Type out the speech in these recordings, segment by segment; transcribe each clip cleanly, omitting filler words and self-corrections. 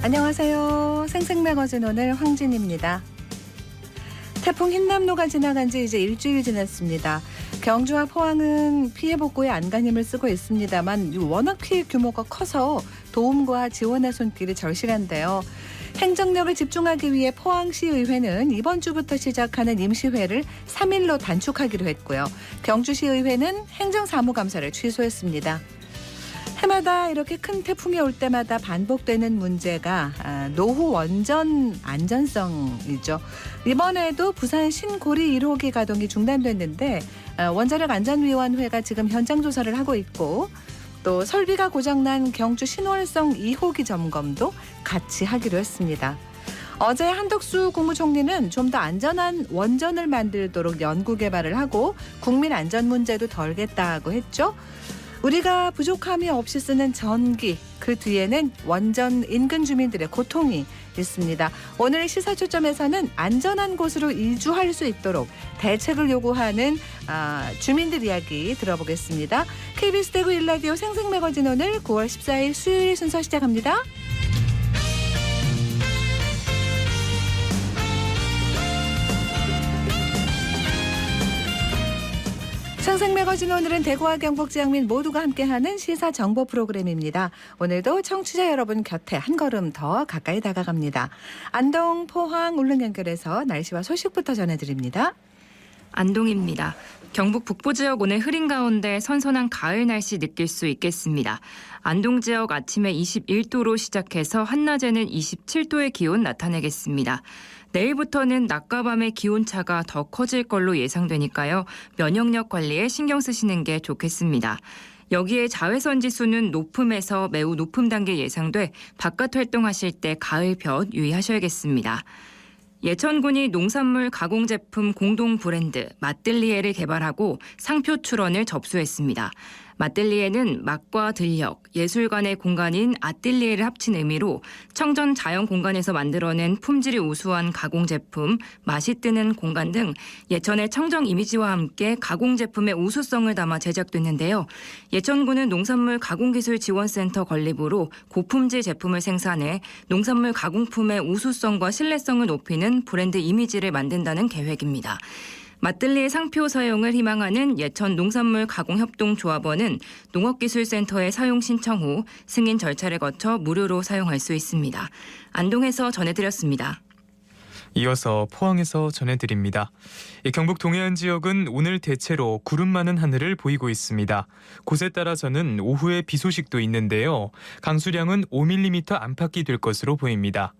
안녕하세요. 생생매거진 오늘 황진입니다. 태풍 흰남노가 지나간 지 이제 일주일 지났습니다. 경주와 포항은 피해 복구에 안간힘을 쓰고 있습니다만 워낙 피해 규모가 커서 도움과 지원의 손길이 절실한데요. 행정력을 집중하기 위해 포항시의회는 이번 주부터 시작하는 임시회를 3일로 단축하기로 했고요. 경주시의회는 행정사무감사를 취소했습니다. 해마다 이렇게 큰 태풍이 올 때마다 반복되는 문제가 노후 원전 안전성이죠. 이번에도 부산 신고리 1호기 가동이 중단됐는데 원자력 안전위원회가 지금 현장 조사를 하고 있고 또 설비가 고장난 경주 신월성 2호기 점검도 같이 하기로 했습니다. 어제 한덕수 국무총리는 좀 더 안전한 원전을 만들도록 연구 개발을 하고 국민 안전 문제도 덜겠다고 했죠. 우리가 부족함이 없이 쓰는 전기, 그 뒤에는 원전 인근 주민들의 고통이 있습니다. 오늘 시사초점에서는 안전한 곳으로 이주할 수 있도록 대책을 요구하는 주민들 이야기 들어보겠습니다. KBS 대구 1라디오 생생매거진 오늘 9월 14일 수요일 순서 시작합니다. 생생매거진 오늘은 대구와 경북 지역민 모두가 함께하는 시사정보 프로그램입니다. 오늘도 청취자 여러분 곁에 한 걸음 더 가까이 다가갑니다. 안동, 포항, 울릉 연결해서 날씨와 소식부터 전해드립니다. 안동입니다. 경북 북부 지역 오늘 흐린 가운데 선선한 가을 날씨 느낄 수 있겠습니다. 안동 지역 아침에 21도로 시작해서 한낮에는 27도의 기온 나타내겠습니다. 내일부터는 낮과 밤의 기온차가 더 커질 걸로 예상되니까요. 면역력 관리에 신경 쓰시는 게 좋겠습니다. 여기에 자외선 지수는 높음에서 매우 높음 단계 예상돼 바깥 활동하실 때 가을볕 유의하셔야겠습니다. 예천군이 농산물 가공 제품 공동 브랜드 맛들리에를 개발하고 상표 출원을 접수했습니다. 맛들리에는 맛과 들녘, 예술관의 공간인 아뜰리에를 합친 의미로 청정 자연 공간에서 만들어낸 품질이 우수한 가공 제품, 맛이 뜨는 공간 등 예천의 청정 이미지와 함께 가공 제품의 우수성을 담아 제작됐는데요. 예천군은 농산물 가공기술지원센터 건립으로 고품질 제품을 생산해 농산물 가공품의 우수성과 신뢰성을 높이는 브랜드 이미지를 만든다는 계획입니다. 맛들리의 상표 사용을 희망하는 예천 농산물 가공협동조합원은 농업기술센터에 사용 신청 후 승인 절차를 거쳐 무료로 사용할 수 있습니다. 안동에서 전해드렸습니다. 이어서 포항에서 전해드립니다. 경북 동해안 지역은 오늘 대체로 구름 많은 하늘을 보이고 있습니다. 곳에 따라서는 오후에 비 소식도 있는데요. 강수량은 5mm 안팎이 될 것으로 보입니다.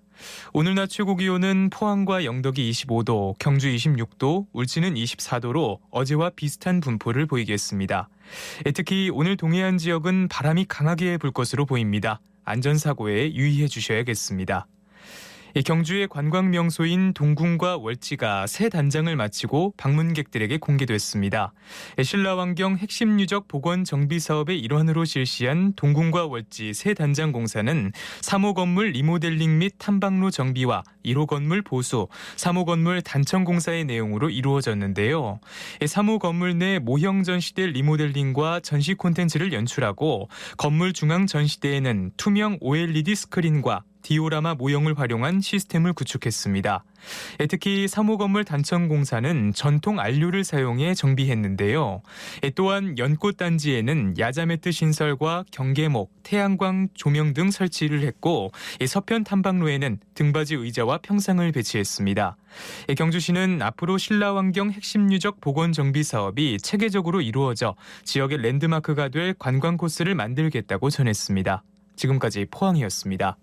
오늘 낮 최고 기온은 포항과 영덕이 25도, 경주 26도, 울진은 24도로 어제와 비슷한 분포를 보이겠습니다. 특히 오늘 동해안 지역은 바람이 강하게 불 것으로 보입니다. 안전사고에 유의해 주셔야겠습니다. 경주의 관광 명소인 동궁과 월지가 새 단장을 마치고 방문객들에게 공개됐습니다. 신라환경 핵심 유적 복원 정비 사업의 일환으로 실시한 동궁과 월지 새 단장 공사는 3호 건물 리모델링 및 탐방로 정비와 1호 건물 보수, 3호 건물 단청 공사의 내용으로 이루어졌는데요. 3호 건물 내 모형 전시대 리모델링과 전시 콘텐츠를 연출하고 건물 중앙 전시대에는 투명 OLED 스크린과 디오라마 모형을 활용한 시스템을 구축했습니다. 특히 3호 건물 단청 공사는 전통 안료를 사용해 정비했는데요. 또한 연꽃 단지에는 야자 매트 신설과 경계목, 태양광 조명 등 설치를 했고 서편 탐방로에는 등받이 의자와 평상을 배치했습니다. 경주시는 앞으로 신라환경 핵심 유적 복원 정비 사업이 체계적으로 이루어져 지역의 랜드마크가 될 관광 코스를 만들겠다고 전했습니다. 지금까지 포항이었습니다.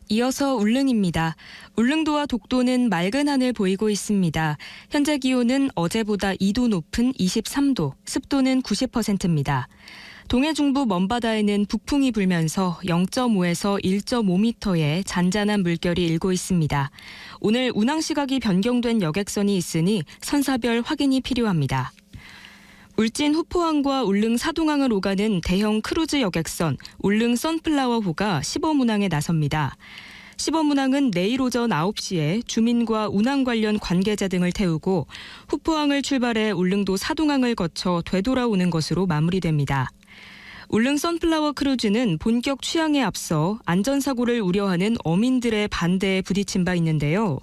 이어서 울릉입니다. 울릉도와 독도는 맑은 하늘 보이고 있습니다. 현재 기온은 어제보다 2도 높은 23도, 습도는 90%입니다. 동해 중부 먼바다에는 북풍이 불면서 0.5에서 1.5m의 잔잔한 물결이 일고 있습니다. 오늘 운항 시각이 변경된 여객선이 있으니 선사별 확인이 필요합니다. 울진 후포항과 울릉 사동항을 오가는 대형 크루즈 여객선 울릉 선플라워호가 시범운항에 나섭니다. 시범운항은 내일 오전 9시에 주민과 운항 관련 관계자 등을 태우고 후포항을 출발해 울릉도 사동항을 거쳐 되돌아오는 것으로 마무리됩니다. 울릉 선플라워 크루즈는 본격 취항에 앞서 안전사고를 우려하는 어민들의 반대에 부딪힌 바 있는데요.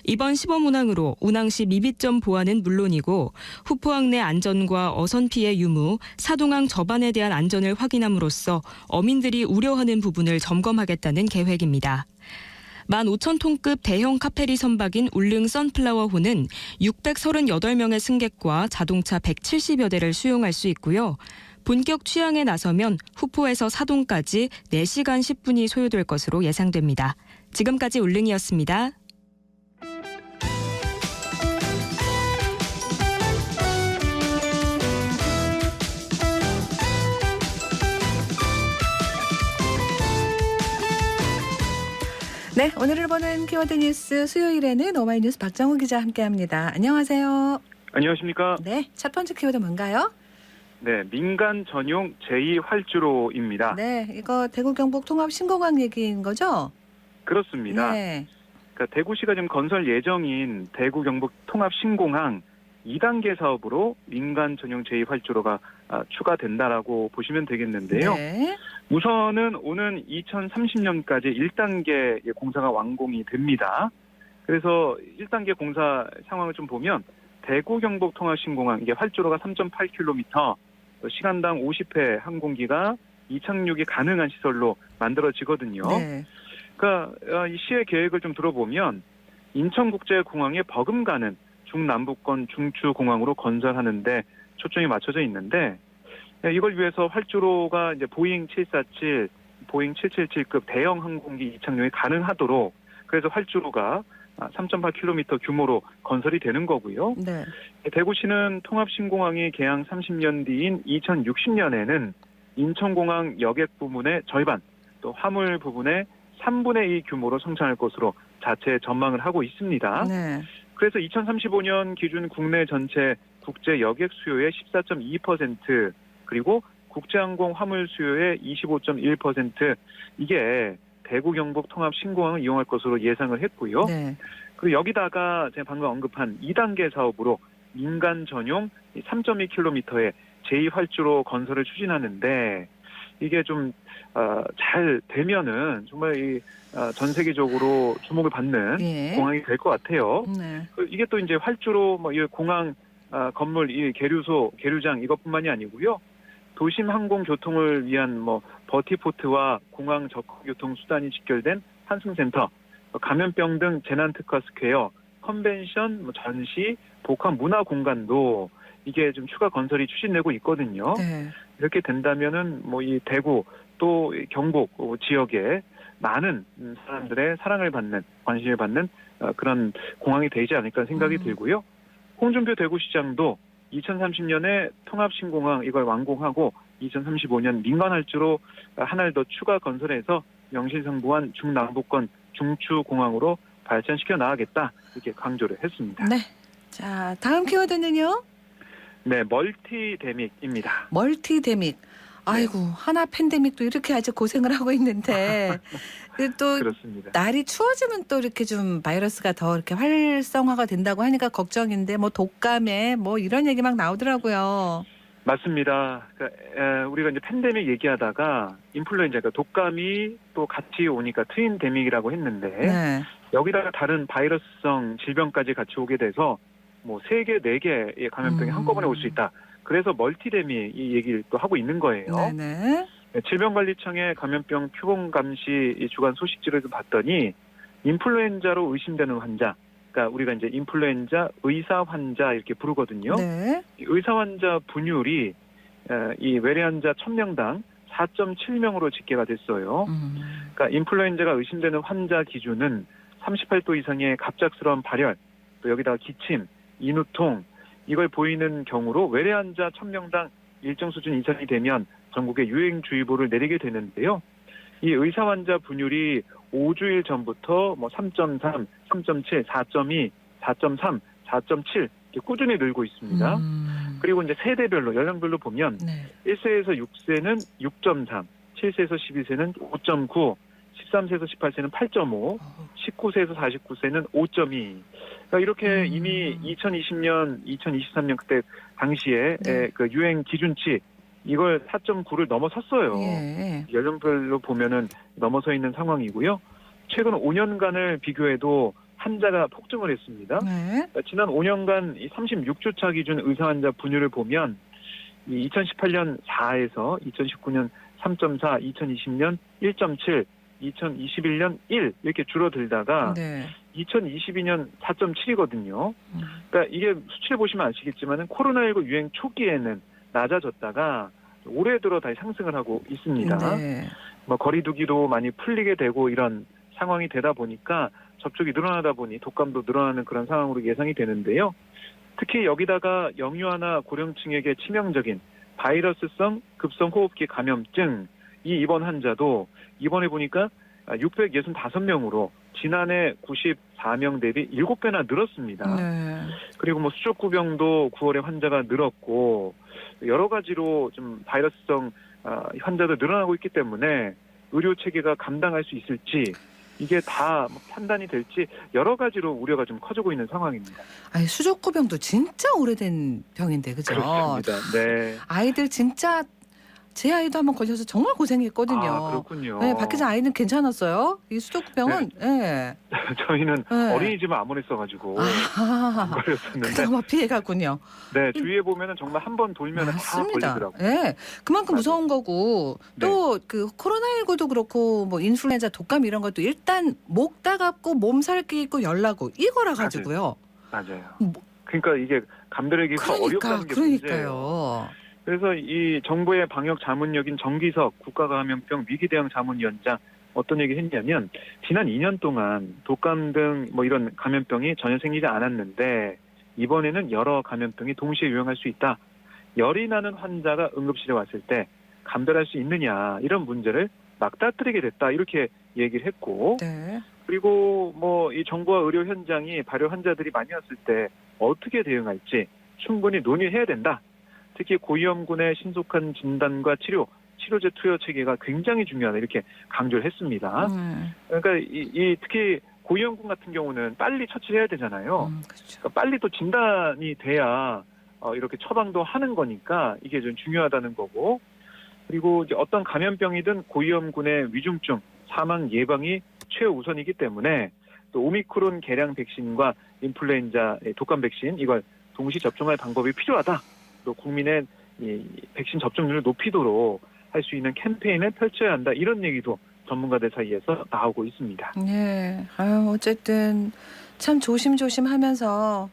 이번 시범 운항으로 운항 시 미비점 보완은 물론이고 후포항 내 안전과 어선 피해 유무, 사동항 접안에 대한 안전을 확인함으로써 어민들이 우려하는 부분을 점검하겠다는 계획입니다. 15,000톤급 대형 카페리 선박인 울릉 선플라워호는 638명의 승객과 자동차 170여 대를 수용할 수 있고요. 본격 취항에 나서면 후포에서 사동까지 4시간 10분이 소요될 것으로 예상됩니다. 지금까지 울릉이었습니다. 네, 오늘을 보는 키워드 뉴스 수요일에는 오마이뉴스 박정우 기자 함께합니다. 안녕하세요. 안녕하십니까? 네, 첫 번째 키워드 뭔가요? 네, 민간 전용 제2활주로입니다. 네, 이거 대구 경북 통합 신공항 얘기인 거죠? 그렇습니다. 네. 그러니까 대구시가 지금 건설 예정인 대구 경북 통합 신공항 2단계 사업으로 민간 전용 제2활주로가 추가된다라고 보시면 되겠는데요. 네. 우선은 오는 2030년까지 1단계 공사가 완공이 됩니다. 그래서 1단계 공사 상황을 좀 보면 대구 경북 통합 신공항 이게 활주로가 3.8km, 시간당 50회 항공기가 이착륙이 가능한 시설로 만들어지거든요. 네. 그러니까 이 시의 계획을 좀 들어보면 인천국제공항에 버금가는 중남부권 중추공항으로 건설하는데 초점이 맞춰져 있는데 이걸 위해서 활주로가 이제 보잉 747, 보잉 777급 대형 항공기 이착륙이 가능하도록 그래서 활주로가 3.8km 규모로 건설이 되는 거고요. 네. 대구시는 통합신공항이 개항 30년 뒤인 2060년에는 인천공항 여객 부문의 절반, 또 화물 부분의 3분의 2 규모로 성장할 것으로 자체 전망을 하고 있습니다. 네. 그래서 2035년 기준 국내 전체 국제 여객 수요의 14.2% 그리고 국제항공 화물 수요의 25.1% 이게 대구 경북 통합 신공항을 이용할 것으로 예상을 했고요. 네. 그리고 여기다가 제가 방금 언급한 2단계 사업으로 민간 전용 3.2km의 제2활주로 건설을 추진하는데 이게 좀 잘 되면은 정말 전 세계적으로 주목을 받는 예. 공항이 될 것 같아요. 네. 이게 또 이제 활주로 이 공항 건물 이 계류소, 계류장 이것뿐만이 아니고요. 도심 항공 교통을 위한 버티포트와 공항 접근 교통 수단이 직결된 환승센터, 감염병 등 재난 특화 스퀘어, 컨벤션, 전시, 복합 문화 공간도 이게 좀 추가 건설이 추진되고 있거든요. 네. 이렇게 된다면은 이 대구 또 경북 지역에 많은 사람들의 사랑을 받는, 관심을 받는 그런 공항이 되지 않을까 생각이 들고요. 홍준표 대구시장도 2030년에 통합신공항 이걸 완공하고 2035년 민간활주로 하나를 더 추가 건설해서 명실상부한 중남부권 중추공항으로 발전시켜 나가겠다 이렇게 강조를 했습니다. 네. 자, 다음 키워드는요? 네, 멀티데믹입니다. 멀티데믹. 아이고, 하나 팬데믹도 이렇게 아주 고생을 하고 있는데 또 그렇습니다. 날이 추워지면 또 이렇게 좀 바이러스가 더 이렇게 활성화가 된다고 하니까 걱정인데 독감에 이런 얘기 막 나오더라고요. 맞습니다. 그러니까 우리가 이제 팬데믹 얘기하다가 인플루엔자, 그러니까 독감이 또 같이 오니까 트윈데믹이라고 했는데 네. 여기다가 다른 바이러스성 질병까지 같이 오게 돼서 3개, 4개의 감염병이 한꺼번에 올 수 있다. 그래서 멀티데믹 이 얘기를 또 하고 있는 거예요. 네네. 질병관리청의 감염병 표본감시 주간 소식지를 좀 봤더니 인플루엔자로 의심되는 환자, 그러니까 우리가 이제 인플루엔자 의사 환자 이렇게 부르거든요. 네. 의사 환자 분율이 이 외래 환자 1000명당 4.7명으로 집계가 됐어요. 그러니까 인플루엔자가 의심되는 환자 기준은 38도 이상의 갑작스러운 발열, 또 여기다가 기침, 인후통 이걸 보이는 경우로 외래 환자 1000명당 일정 수준 이상이 되면 전국에 유행주의보를 내리게 되는데요. 이 의사 환자 분율이 5주일 전부터 3.3, 3.7, 4.2, 4.3, 4.7 이렇게 꾸준히 늘고 있습니다. 그리고 이제 세대별로 연령별로 보면 네. 1세에서 6세는 6.3, 7세에서 12세는 5.9, 13세에서 18세는 8.5, 19세에서 49세는 5.2. 그러니까 이렇게 이미 2020년, 2023년 그때 당시에 네. 그 유행 기준치 이걸 4.9를 넘어섰어요. 예. 연령별로 보면은 넘어서 있는 상황이고요. 최근 5년간을 비교해도 환자가 폭증을 했습니다. 네. 지난 5년간 이 36주차 기준 의사 환자 분율을 보면 이 2018년 4에서 2019년 3.4, 2020년 1.7, 2021년 1 이렇게 줄어들다가 네. 2022년 4.7이거든요. 그러니까 이게 수치를 보시면 아시겠지만 코로나19 유행 초기에는 낮아졌다가 올해 들어 다시 상승을 하고 있습니다. 네. 뭐 거리두기도 많이 풀리게 되고 이런 상황이 되다 보니까 접촉이 늘어나다 보니 독감도 늘어나는 그런 상황으로 예상이 되는데요. 특히 여기다가 영유아나 고령층에게 치명적인 바이러스성 급성호흡기 감염증 이 입원 환자도 이번에 보니까 665명으로 지난해 94명 대비 7배나 늘었습니다. 네. 그리고 뭐 수족구병도 9월에 환자가 늘었고 여러 가지로 좀 바이러스성 환자도 늘어나고 있기 때문에 의료 체계가 감당할 수 있을지 이게 다 판단이 될지 여러 가지로 우려가 좀 커지고 있는 상황입니다. 아니 수족구병도 진짜 오래된 병인데 그죠? 그렇습니다. 네. 아이들 진짜 제 아이도 한번 걸려서 정말 고생했거든요. 아, 그렇군요. 네, 밖에서 아이는 괜찮았어요. 이 수족구병은 네. 저희는 네. 어린이집에 암원했어가지고 아, 걸렸었는데 그나마 피해갔군요. 네, 주위에 보면은 정말 한 번 돌면 다 맞습니다. 걸리더라고요. 네, 그만큼 맞아요. 무서운 거고 또 그 코로나19도 그렇고 뭐 인플루엔자, 독감 이런 것도 일단 목 따갑고 몸살기 있고 열나고 이거라 가지고요. 맞아요. 뭐, 그러니까 이게 감별하기가 어렵다는 게 문제예요. 그러니까요. 그래서 이 정부의 방역 자문역인 정기석 국가감염병 위기대응 자문위원장 어떤 얘기 했냐면 지난 2년 동안 독감 등 뭐 이런 감염병이 전혀 생기지 않았는데 이번에는 여러 감염병이 동시에 유행할 수 있다. 열이 나는 환자가 응급실에 왔을 때 감별할 수 있느냐 이런 문제를 막다뜨리게 됐다 이렇게 얘기를 했고 네. 그리고 뭐 이 정부와 의료 현장이 발열 환자들이 많이 왔을 때 어떻게 대응할지 충분히 논의해야 된다. 특히 고위험군의 신속한 진단과 치료제 투여 체계가 굉장히 중요하다 이렇게 강조를 했습니다. 그러니까 이 특히 고위험군 같은 경우는 빨리 처치해야 되잖아요. 그렇죠. 그러니까 빨리 또 진단이 돼야 이렇게 처방도 하는 거니까 이게 좀 중요하다는 거고 그리고 이제 어떤 감염병이든 고위험군의 위중증, 사망 예방이 최우선이기 때문에 또 오미크론 개량 백신과 인플루엔자 독감 백신 이걸 동시 접종할 방법이 필요하다. 또 국민의 이 백신 접종률을 높이도록 할 수 있는 캠페인을 펼쳐야 한다. 이런 얘기도 전문가들 사이에서 나오고 있습니다. 네. 아유, 어쨌든 참 조심조심 하면서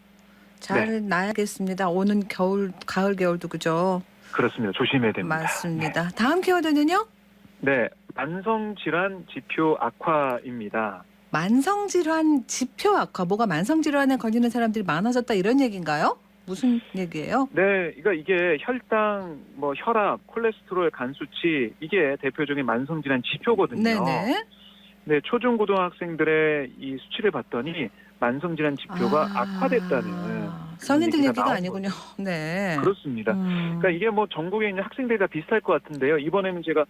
잘 나야겠습니다. 오는 겨울, 가을, 겨울도 그죠? 그렇습니다. 조심해야 됩니다. 맞습니다. 다음 키워드는요? 네. 만성질환 지표 악화입니다. 만성질환 지표 악화. 뭐가 만성질환에 걸리는 사람들이 많아졌다 이런 얘기인가요? 무슨 얘기예요? 네, 그러니까 이게 혈당, 뭐 혈압, 콜레스테롤, 간 수치 이게 대표적인 만성질환 지표거든요. 네네. 네, 초중고등학생들의 이 수치를 봤더니 만성질환 지표가 악화됐다는 성인들 얘기가 얘기가 나온 아니군요. 네. 그렇습니다. 그러니까 이게 뭐 전국에 있는 학생들이 다 비슷할 것 같은데요. 이번에는 제가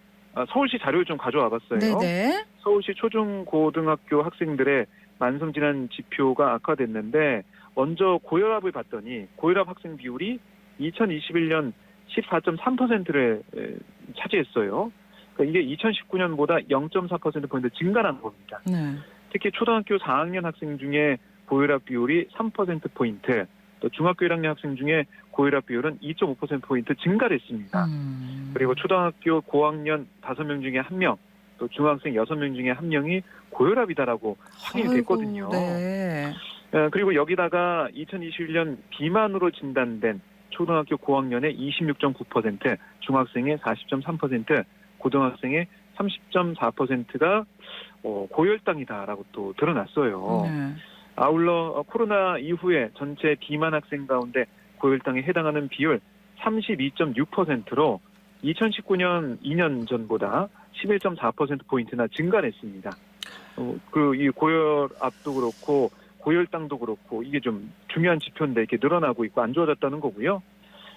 서울시 자료를 좀 가져와 봤어요. 네네. 서울시 초중고등학교 학생들의 만성질환 지표가 악화됐는데 먼저 고혈압을 봤더니 고혈압 학생 비율이 2021년 14.3%를 차지했어요. 그러니까 이게 2019년보다 0.4%포인트 증가한 겁니다. 네. 특히 초등학교 4학년 학생 중에 고혈압 비율이 3%포인트, 또 중학교 1학년 학생 중에 고혈압 비율은 2.5%포인트 증가를 했습니다. 그리고 초등학교 고학년 5명 중에 1명, 또 중학생 6명 중에 1명이 고혈압이다라고 확인이 됐거든요. 네. 그리고 여기다가 2021년 비만으로 진단된 초등학교 고학년의 26.9%, 중학생의 40.3%, 고등학생의 30.4%가 고혈당이다라고 또 드러났어요. 네. 아울러 코로나 이후에 전체 비만 학생 가운데 고혈당에 해당하는 비율 32.6%로 2019년 2년 전보다 11.4%포인트나 증가했습니다. 이 고혈압도 그렇고 고혈당도 그렇고 이게 좀 중요한 지표인데 이렇게 늘어나고 있고 안 좋아졌다는 거고요.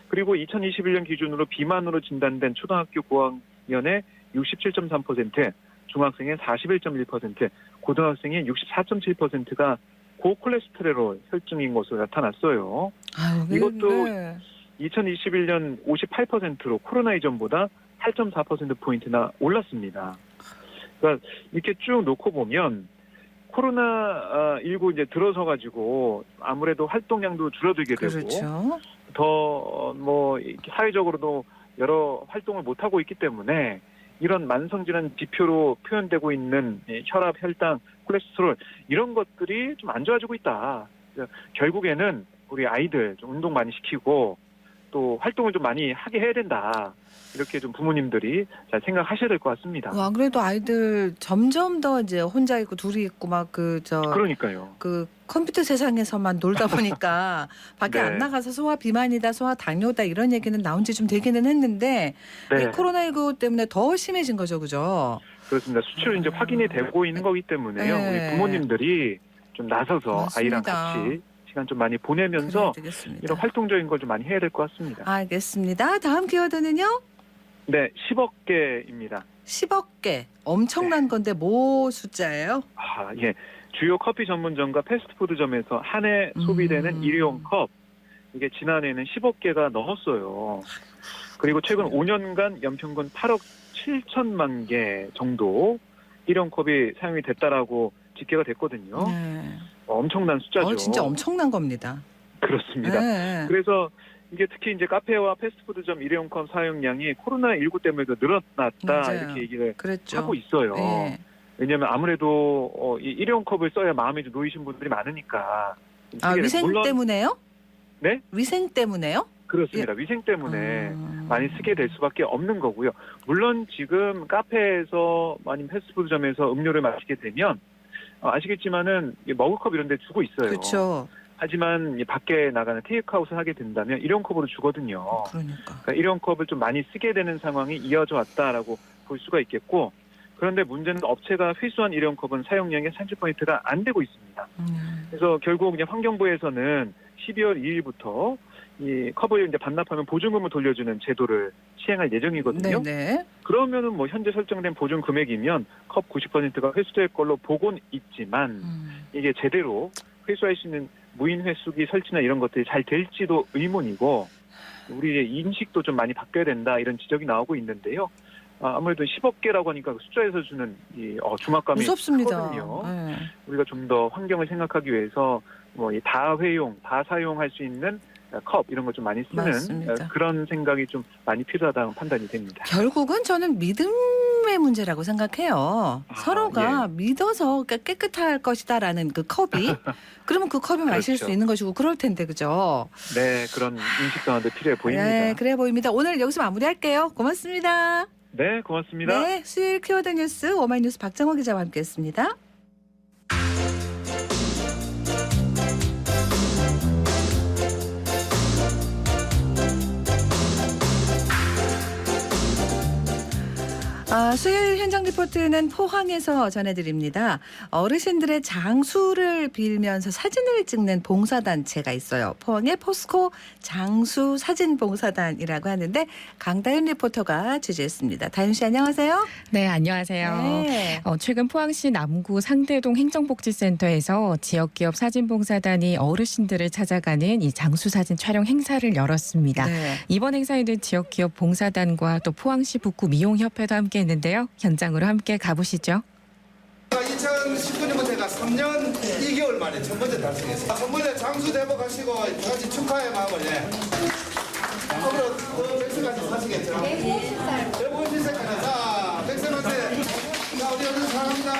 그리고 2021년 기준으로 비만으로 진단된 초등학교 고학년의 67.3%, 중학생의 41.1%, 고등학생의 64.7%가 고콜레스테롤 혈증인 것으로 나타났어요. 아유, 이것도 2021년 58%로 코로나 이전보다 8.4%포인트나 올랐습니다. 그러니까 이렇게 쭉 놓고 보면 코로나19 이제 들어서 가지고 아무래도 활동량도 줄어들게 되고 그렇죠. 더 뭐 사회적으로도 여러 활동을 못 하고 있기 때문에 이런 만성질환 지표로 표현되고 있는 혈압, 혈당, 콜레스테롤 이런 것들이 좀 안 좋아지고 있다. 결국에는 우리 아이들 좀 운동 많이 시키고 또 활동을 좀 많이 하게 해야 된다. 이렇게 좀 부모님들이 잘 생각하셔야 될 것 같습니다. 안 그래도 아이들 점점 더 이제 혼자 있고 둘이 있고 막 그러니까요. 그 컴퓨터 세상에서만 놀다 보니까 밖에 네. 안 나가서 소화 비만이다, 소화 당뇨다 이런 얘기는 나온 지 좀 되기는 했는데 네. 이 코로나19 때문에 더 심해진 거죠, 그죠? 그렇습니다. 수치로 이제 확인이 되고 있는 거기 때문에요. 네. 우리 부모님들이 좀 나서서 맞습니다. 아이랑 같이 시간 좀 많이 보내면서 그래야 되겠습니다. 이런 활동적인 걸 좀 많이 해야 될 것 같습니다. 알겠습니다. 다음 키워드는요? 네, 10억 개입니다. 10억 개. 엄청난 건데 뭐 숫자예요? 예. 주요 커피 전문점과 패스트푸드점에서 한 해 소비되는 일회용 컵. 이게 지난해에는 10억 개가 넘었어요. 그리고 최근 5년간 연평균 8억 7천만 개 정도 일회용 컵이 사용이 됐다라고 집계가 됐거든요. 네. 엄청난 숫자죠. 진짜 엄청난 겁니다. 그렇습니다. 네. 그래서 이게 특히 이제 카페와 패스트푸드점 일회용 컵 사용량이 코로나19 때문에 늘어났다 맞아요. 이렇게 얘기를 그랬죠. 하고 있어요. 네. 왜냐하면 아무래도 이 일회용 컵을 써야 마음이 좀 놓이신 분들이 많으니까. 위생 물론 때문에요? 네? 위생 때문에요? 그렇습니다. 위생 때문에 음. 많이 쓰게 될 수밖에 없는 거고요. 물론 지금 카페에서 아니면 패스트푸드점에서 음료를 마시게 되면 아시겠지만은 머그컵 이런 데 주고 있어요. 그렇죠. 하지만 밖에 나가는 테이크아웃을 하게 된다면 일회용 컵으로 주거든요. 그러니까. 일회용 컵을 좀 많이 쓰게 되는 상황이 이어져 왔다라고 볼 수가 있겠고, 그런데 문제는 업체가 회수한 일회용 컵은 사용량의 30%가 안 되고 있습니다. 그래서 결국 이제 환경부에서는 12월 2일부터 이 컵을 이제 반납하면 보증금을 돌려주는 제도를 시행할 예정이거든요. 네네. 그러면은 뭐 현재 설정된 보증 금액이면 컵 90%가 회수될 걸로 보고는 있지만 이게 제대로 회수할 수 있는 무인 회수기 설치나 이런 것들이 잘 될지도 의문이고, 우리의 인식도 좀 많이 바뀌어야 된다 이런 지적이 나오고 있는데요. 아무래도 10억 개라고 하니까 숫자에서 주는 이 중압감이 무섭습니다. 크거든요. 네. 우리가 좀 더 환경을 생각하기 위해서 뭐 이 다회용, 다 사용할 수 있는 컵 이런 거 좀 많이 쓰는 맞습니다. 그런 생각이 좀 많이 필요하다는 판단이 됩니다. 결국은 저는 믿음의 문제라고 생각해요. 서로가 믿어서 깨끗할 것이다라는 그 컵이 그러면 그 컵이 마실 그렇죠. 수 있는 것이고 그럴 텐데 그죠? 네, 그런 인식 변화도 필요해 보입니다. 네, 그래 보입니다. 오늘 여기서 마무리할게요. 고맙습니다. 네, 고맙습니다. 네, 수요일 키워드 뉴스 오마이뉴스 박정호 기자와 함께했습니다. 수요일 현장 리포트는 포항에서 전해드립니다. 어르신들의 장수를 빌면서 사진을 찍는 봉사단체가 있어요. 포항의 포스코 장수 사진봉사단이라고 하는데 강다윤 리포터가 취재했습니다. 다윤 씨 안녕하세요. 네, 안녕하세요. 네. 최근 포항시 남구 상대동 행정복지센터에서 지역기업 사진봉사단이 어르신들을 찾아가는 이 장수사진 촬영 행사를 열었습니다. 네. 이번 행사에는 지역기업 봉사단과 또 포항시 북구 미용협회도 함께 했는데요. 현장으로 함께 가보시죠. 2019년부터 제가 3년 2개월 만에 첫 번째 달성했어요. 첫 번째 장수 대복하시고 다 같이 축하의 마음을 앞으로 더 백세까지 사시겠죠? 150세까지. 자, 백세한테 자, 우리 어른 사랑합니다.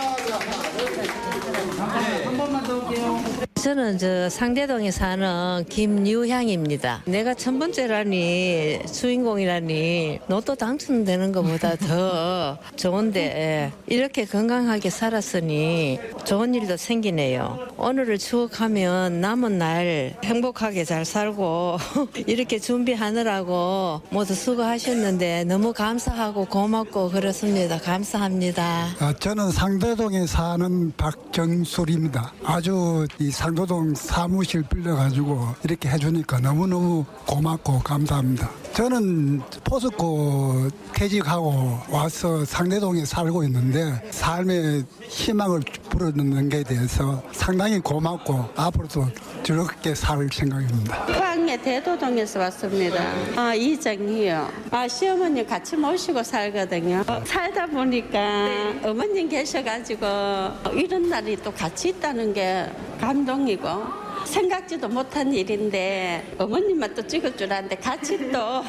한 번만 더 올게요. 저는 상대동에 사는 김유향입니다. 내가 첫 번째라니 주인공이라니 로또 당첨되는 것보다 더 좋은데 이렇게 건강하게 살았으니 좋은 일도 생기네요. 오늘을 추억하면 남은 날 행복하게 잘 살고 이렇게 준비하느라고 모두 수고하셨는데 너무 감사하고 고맙고 그렇습니다. 감사합니다. 저는 상대동에 사는 박정술입니다. 아주 이 상도동 사무실 빌려가지고 이렇게 해주니까 너무너무 고맙고 감사합니다. 저는 포스코 퇴직하고 와서 상대동에 살고 있는데 삶의 희망을 불어넣는 게 대해서 상당히 고맙고 앞으로도 즐겁게 살 생각입니다. 포항의 대도동에서 왔습니다. 이정희요. 시어머니 같이 모시고 살거든요. 살다 보니까 어머님 계셔가지고 이런 날이 또 같이 있다는 게 감동이고 생각지도 못한 일인데 어머님만 또 찍을 줄 알았는데 같이 또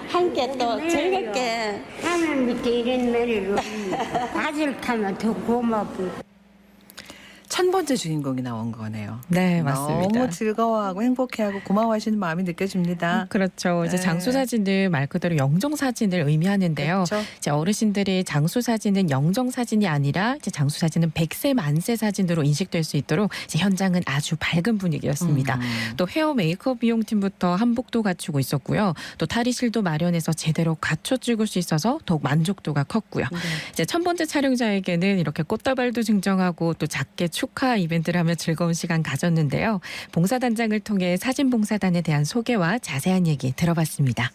함께 또 즐겁게 하늘 밑에 이런 날을 아들 타면 더 고맙고. 1000번째 주인공이 나온 거네요. 네, 맞습니다. 너무 즐거워하고 행복해하고 고마워하시는 마음이 느껴집니다. 그렇죠. 이제 네. 장수 사진을 말 그대로 영정 사진을 의미하는데요. 그렇죠. 이제 어르신들이 장수 사진은 영정 사진이 아니라 이제 장수 사진은 100세 만세 사진으로 인식될 수 있도록 이제 현장은 아주 밝은 분위기였습니다. 또 헤어 메이크업 미용팀부터 한복도 갖추고 있었고요. 또 탈의실도 마련해서 제대로 갖춰 찍을 수 있어서 더욱 만족도가 컸고요. 네. 이제 1000번째 촬영자에게는 이렇게 꽃다발도 증정하고 또 작게 축하 이벤트를 하며 즐거운 시간 가졌는데요. 봉사단장을 통해 사진봉사단에 대한 소개와 자세한 얘기 들어봤습니다.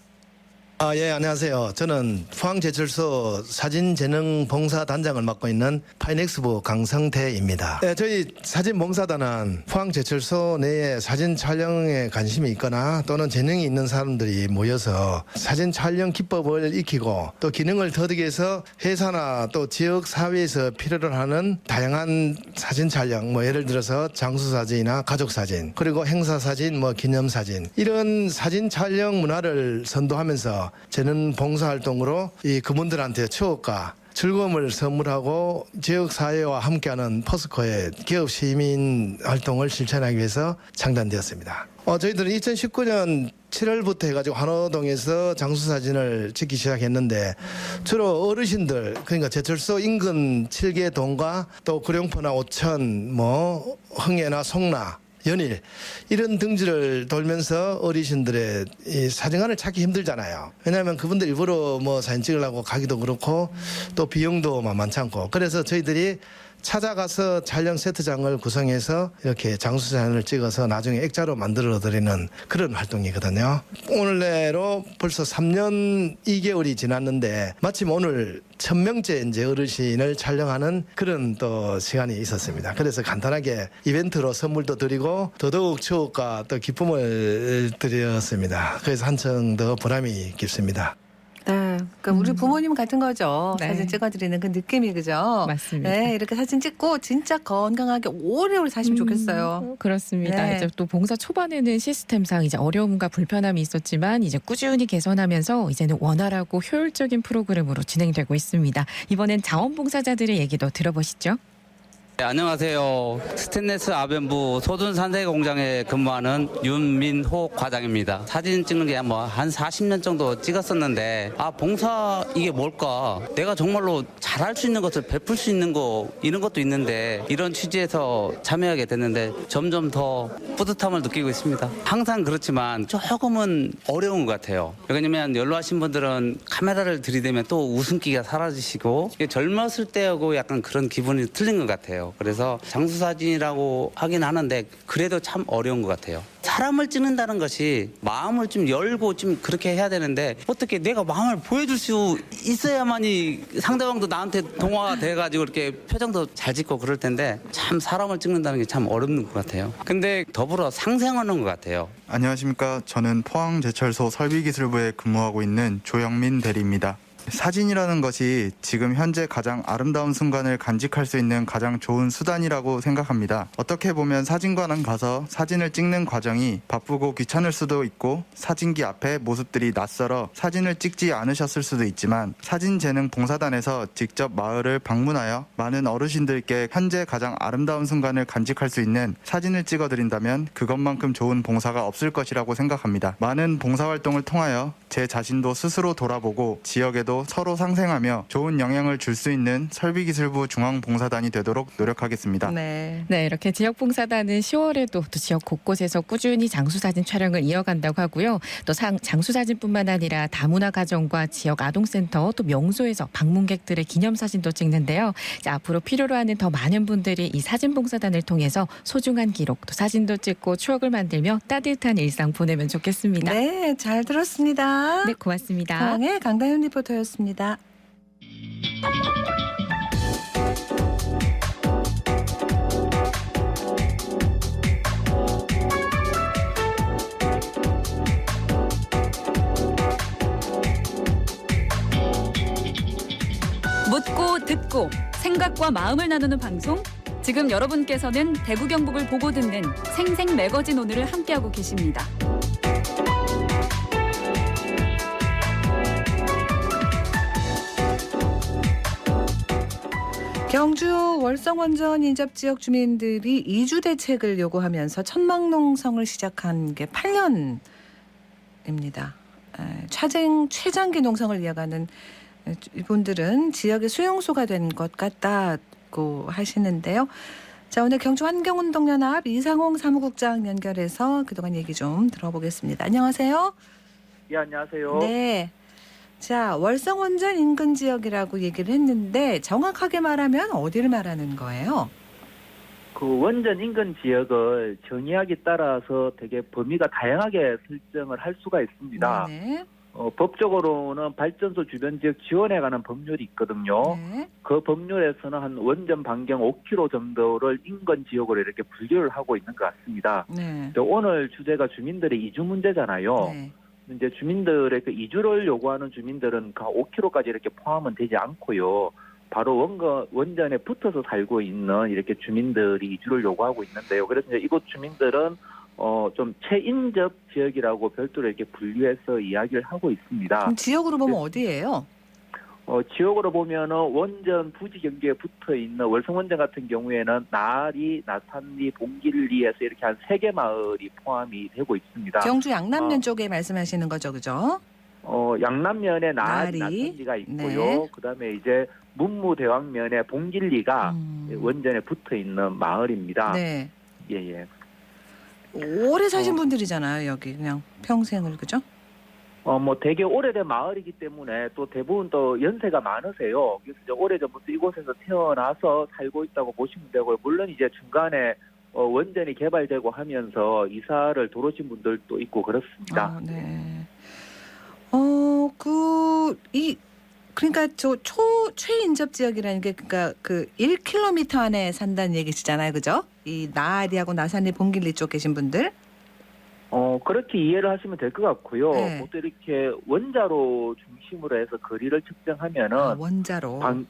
예, 안녕하세요. 저는 포항제철소 사진재능봉사단장을 맡고 있는 파이넥스부 강성태입니다. 네, 저희 사진봉사단은 포항제철소 내에 사진 촬영에 관심이 있거나 또는 재능이 있는 사람들이 모여서 사진 촬영 기법을 익히고 또 기능을 터득 해서 회사나 또 지역 사회에서 필요로 하는 다양한 사진 촬영, 예를 들어서 장수사진이나 가족사진, 그리고 행사사진, 기념사진, 이런 사진 촬영 문화를 선도하면서 저는 봉사활동으로 그분들한테 추억과 즐거움을 선물하고 지역사회와 함께하는 포스코의 기업 시민 활동을 실천하기 위해서 창단되었습니다. 저희들은 2019년 7월부터 해가지고 한호동에서 장수사진을 찍기 시작했는데 주로 어르신들, 그러니까 제철소 인근 7개 동과 또 구룡포나 오천, 흥해나 송나, 연일 이런 등지를 돌면서 어르신들의 이 사진관을 찾기 힘들잖아요. 왜냐하면 그분들 일부러 사진 찍으려고 가기도 그렇고 또 비용도 만만치 않고, 그래서 저희들이 찾아가서 촬영 세트장을 구성해서 이렇게 장수사진을 찍어서 나중에 액자로 만들어드리는 그런 활동이거든요. 오늘 내로 벌써 3년 2개월이 지났는데 마침 오늘 1000명째 이제 어르신을 촬영하는 그런 또 시간이 있었습니다. 그래서 간단하게 이벤트로 선물도 드리고 더더욱 추억과 또 기쁨을 드렸습니다. 그래서 한층 더 보람이 깊습니다. 네, 그러니까 우리 부모님 같은 거죠. 네. 사진 찍어드리는 그 느낌이, 그죠? 맞습니다. 네, 이렇게 사진 찍고 진짜 건강하게 오래오래 사시면 좋겠어요. 그렇습니다. 네. 이제 또 봉사 초반에는 시스템상 이제 어려움과 불편함이 있었지만 이제 꾸준히 개선하면서 이제는 원활하고 효율적인 프로그램으로 진행되고 있습니다. 이번엔 자원봉사자들의 얘기도 들어보시죠. 네, 안녕하세요. 스테인리스 아벤부 소둔 산세 공장에 근무하는 윤민호 과장입니다. 사진 찍는 게 한 40년 정도 찍었었는데 봉사 이게 뭘까? 내가 정말로 잘할 수 있는 것을 베풀 수 있는 거 이런 것도 있는데 이런 취지에서 참여하게 됐는데 점점 더 뿌듯함을 느끼고 있습니다. 항상 그렇지만 조금은 어려운 것 같아요. 왜냐면 연로하신 분들은 카메라를 들이대면 또 웃음기가 사라지시고 젊었을 때하고 약간 그런 기분이 틀린 것 같아요. 그래서 장수사진이라고 하긴 하는데 그래도 참 어려운 것 같아요. 사람을 찍는다는 것이 마음을 좀 열고 좀 그렇게 해야 되는데 어떻게 내가 마음을 보여줄 수 있어야만이 상대방도 나한테 동화가 돼가지고 이렇게 표정도 잘 짓고 그럴 텐데 참 사람을 찍는다는 게 참 어렵는 것 같아요. 근데 더불어 상생하는 것 같아요. 안녕하십니까. 저는 포항제철소 설비기술부에 근무하고 있는 조영민 대리입니다. 사진이라는 것이 지금 현재 가장 아름다운 순간을 간직할 수 있는 가장 좋은 수단이라고 생각합니다. 어떻게 보면 사진관에 가서 사진을 찍는 과정이 바쁘고 귀찮을 수도 있고 사진기 앞에 모습들이 낯설어 사진을 찍지 않으셨을 수도 있지만 사진재능봉사단에서 직접 마을을 방문하여 많은 어르신들께 현재 가장 아름다운 순간을 간직할 수 있는 사진을 찍어드린다면 그것만큼 좋은 봉사가 없을 것이라고 생각합니다. 많은 봉사활동을 통하여 제 자신도 스스로 돌아보고 지역에도 서로 상생하며 좋은 영향을 줄 수 있는 설비기술부 중앙봉사단이 되도록 노력하겠습니다. 네, 이렇게 지역봉사단은 10월에도 또 지역 곳곳에서 꾸준히 장수사진 촬영을 이어간다고 하고요. 또 장수사진뿐만 아니라 다문화가정과 지역 아동센터 또 명소에서 방문객들의 기념사진도 찍는데요. 이제 앞으로 필요로 하는 더 많은 분들이 이 사진봉사단을 통해서 소중한 기록 또 사진도 찍고 추억을 만들며 따뜻한 일상 보내면 좋겠습니다. 네, 잘 들었습니다. 네, 고맙습니다. 포항의 강다현 리포터였습니다. 듣고 생각과 마음을 나누는 방송. 지금 여러분께서는 대구 경북을 보고 듣는 생생 매거진 오늘을 함께하고 계십니다. 경주 월성원전 인접 지역 주민들이 이주 대책을 요구하면서 천막농성을 시작한 게 8년입니다. 최장기 농성을 이어가는 이분들은 지역의 수용소가 된 것 같다고 하시는데요. 자, 오늘 경주 환경운동연합 이상홍 사무국장 연결해서 그동안 얘기 좀 들어보겠습니다. 안녕하세요. 예, 안녕하세요. 네. 자, 월성원전 인근 지역이라고 얘기를 했는데 정확하게 말하면 어디를 말하는 거예요? 그 원전 인근 지역을 정의하기에 따라서 되게 범위가 다양하게 설정을 할 수가 있습니다. 네. 법적으로는 발전소 주변 지역 지원에 관한 법률이 있거든요. 네. 그 법률에서는 한 원전 반경 5km 정도를 인근 지역으로 이렇게 분류를 하고 있는 것 같습니다. 네. 오늘 주제가 주민들의 이주 문제잖아요. 네. 이제 주민들의 그 이주를 요구하는 주민들은 그 5km까지 이렇게 포함은 되지 않고요. 바로 원전에 붙어서 살고 있는 이렇게 주민들이 이주를 요구하고 있는데요. 그래서 이제 이곳 주민들은 좀 최인접 지역이라고 별도로 이렇게 분류해서 이야기를 하고 있습니다. 그럼 지역으로 보면 어디예요? 지역으로 보면은 원전 부지 경계에 붙어 있는 월성원전 같은 경우에는 나리, 나산리, 봉길리에서 이렇게 한 3개 마을이 포함이 되고 있습니다. 경주 양남면 쪽에 말씀하시는 거죠, 그죠? 양남면에 나리, 나산리가 있고요. 네. 그다음에 이제 문무대왕면에 봉길리가 원전에 붙어 있는 마을입니다. 네. 예. 오래 사신 분들이잖아요, 여기 그냥 평생을, 그죠? 되게 오래된 마을이기 때문에 또 대부분 또 연세가 많으세요. 그래서 이제 오래전부터 이곳에서 태어나서 살고 있다고 보시면 되고요. 물론 이제 중간에 원전이 개발되고 하면서 이사를 도로신 분들도 있고 그렇습니다. 네. 그러니까 저 최인접 지역이라는 게 그러니까 그 1km 안에 산다는 얘기시잖아요, 그죠? 이 나리하고 나산리, 봉길리 쪽 계신 분들. 그렇게 이해를 하시면 될 것 같고요. 네. 보통 이렇게 원자로 중심으로 해서 거리를 측정하면은 원자로 한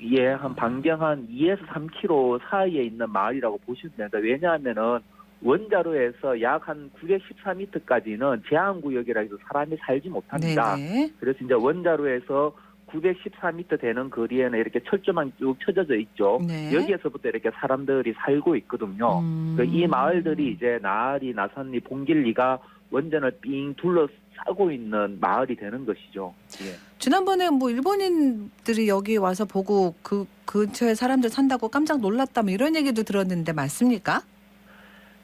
반경 한 2에서 3km 사이에 있는 마을이라고 보시면 됩니다. 왜냐하면은 원자로에서 약 한 914m까지는 제한구역이라 해서 사람이 살지 못합니다. 네네. 그래서 이제 원자로에서 914m 되는 거리에는 이렇게 철조망이 쭉 쳐져져 있죠. 네. 여기에서부터 이렇게 사람들이 살고 있거든요. 이 마을들이 이제 나리, 나산리, 봉길리가 원전을 삥 둘러싸고 있는 마을이 되는 것이죠. 예. 지난번에 뭐 일본인들이 여기 와서 보고 그 근처에 사람들 산다고 깜짝 놀랐다 뭐 이런 얘기도 들었는데 맞습니까?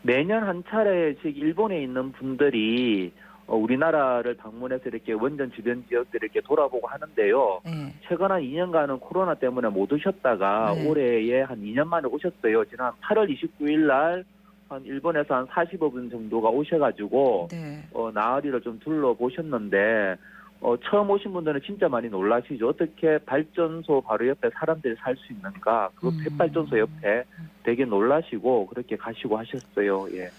매년 한 차례씩 일본에 있는 분들이 우리나라를 방문해서 이렇게 원전 주변 지역들 이렇게 돌아보고 하는데요. 네. 최근 한 2년간은 코로나 때문에 못 오셨다가 네. 올해에 한 2년 만에 오셨어요. 지난 8월 29일 날 한 일본에서 한 45분 정도가 오셔가지고 네. 나으리를 좀 둘러보셨는데 처음 오신 분들은 진짜 많이 놀라시죠. 어떻게 발전소 바로 옆에 사람들이 살 수 있는가. 그 폐발전소 옆에 되게 놀라시고 그렇게 가시고 하셨어요. 예.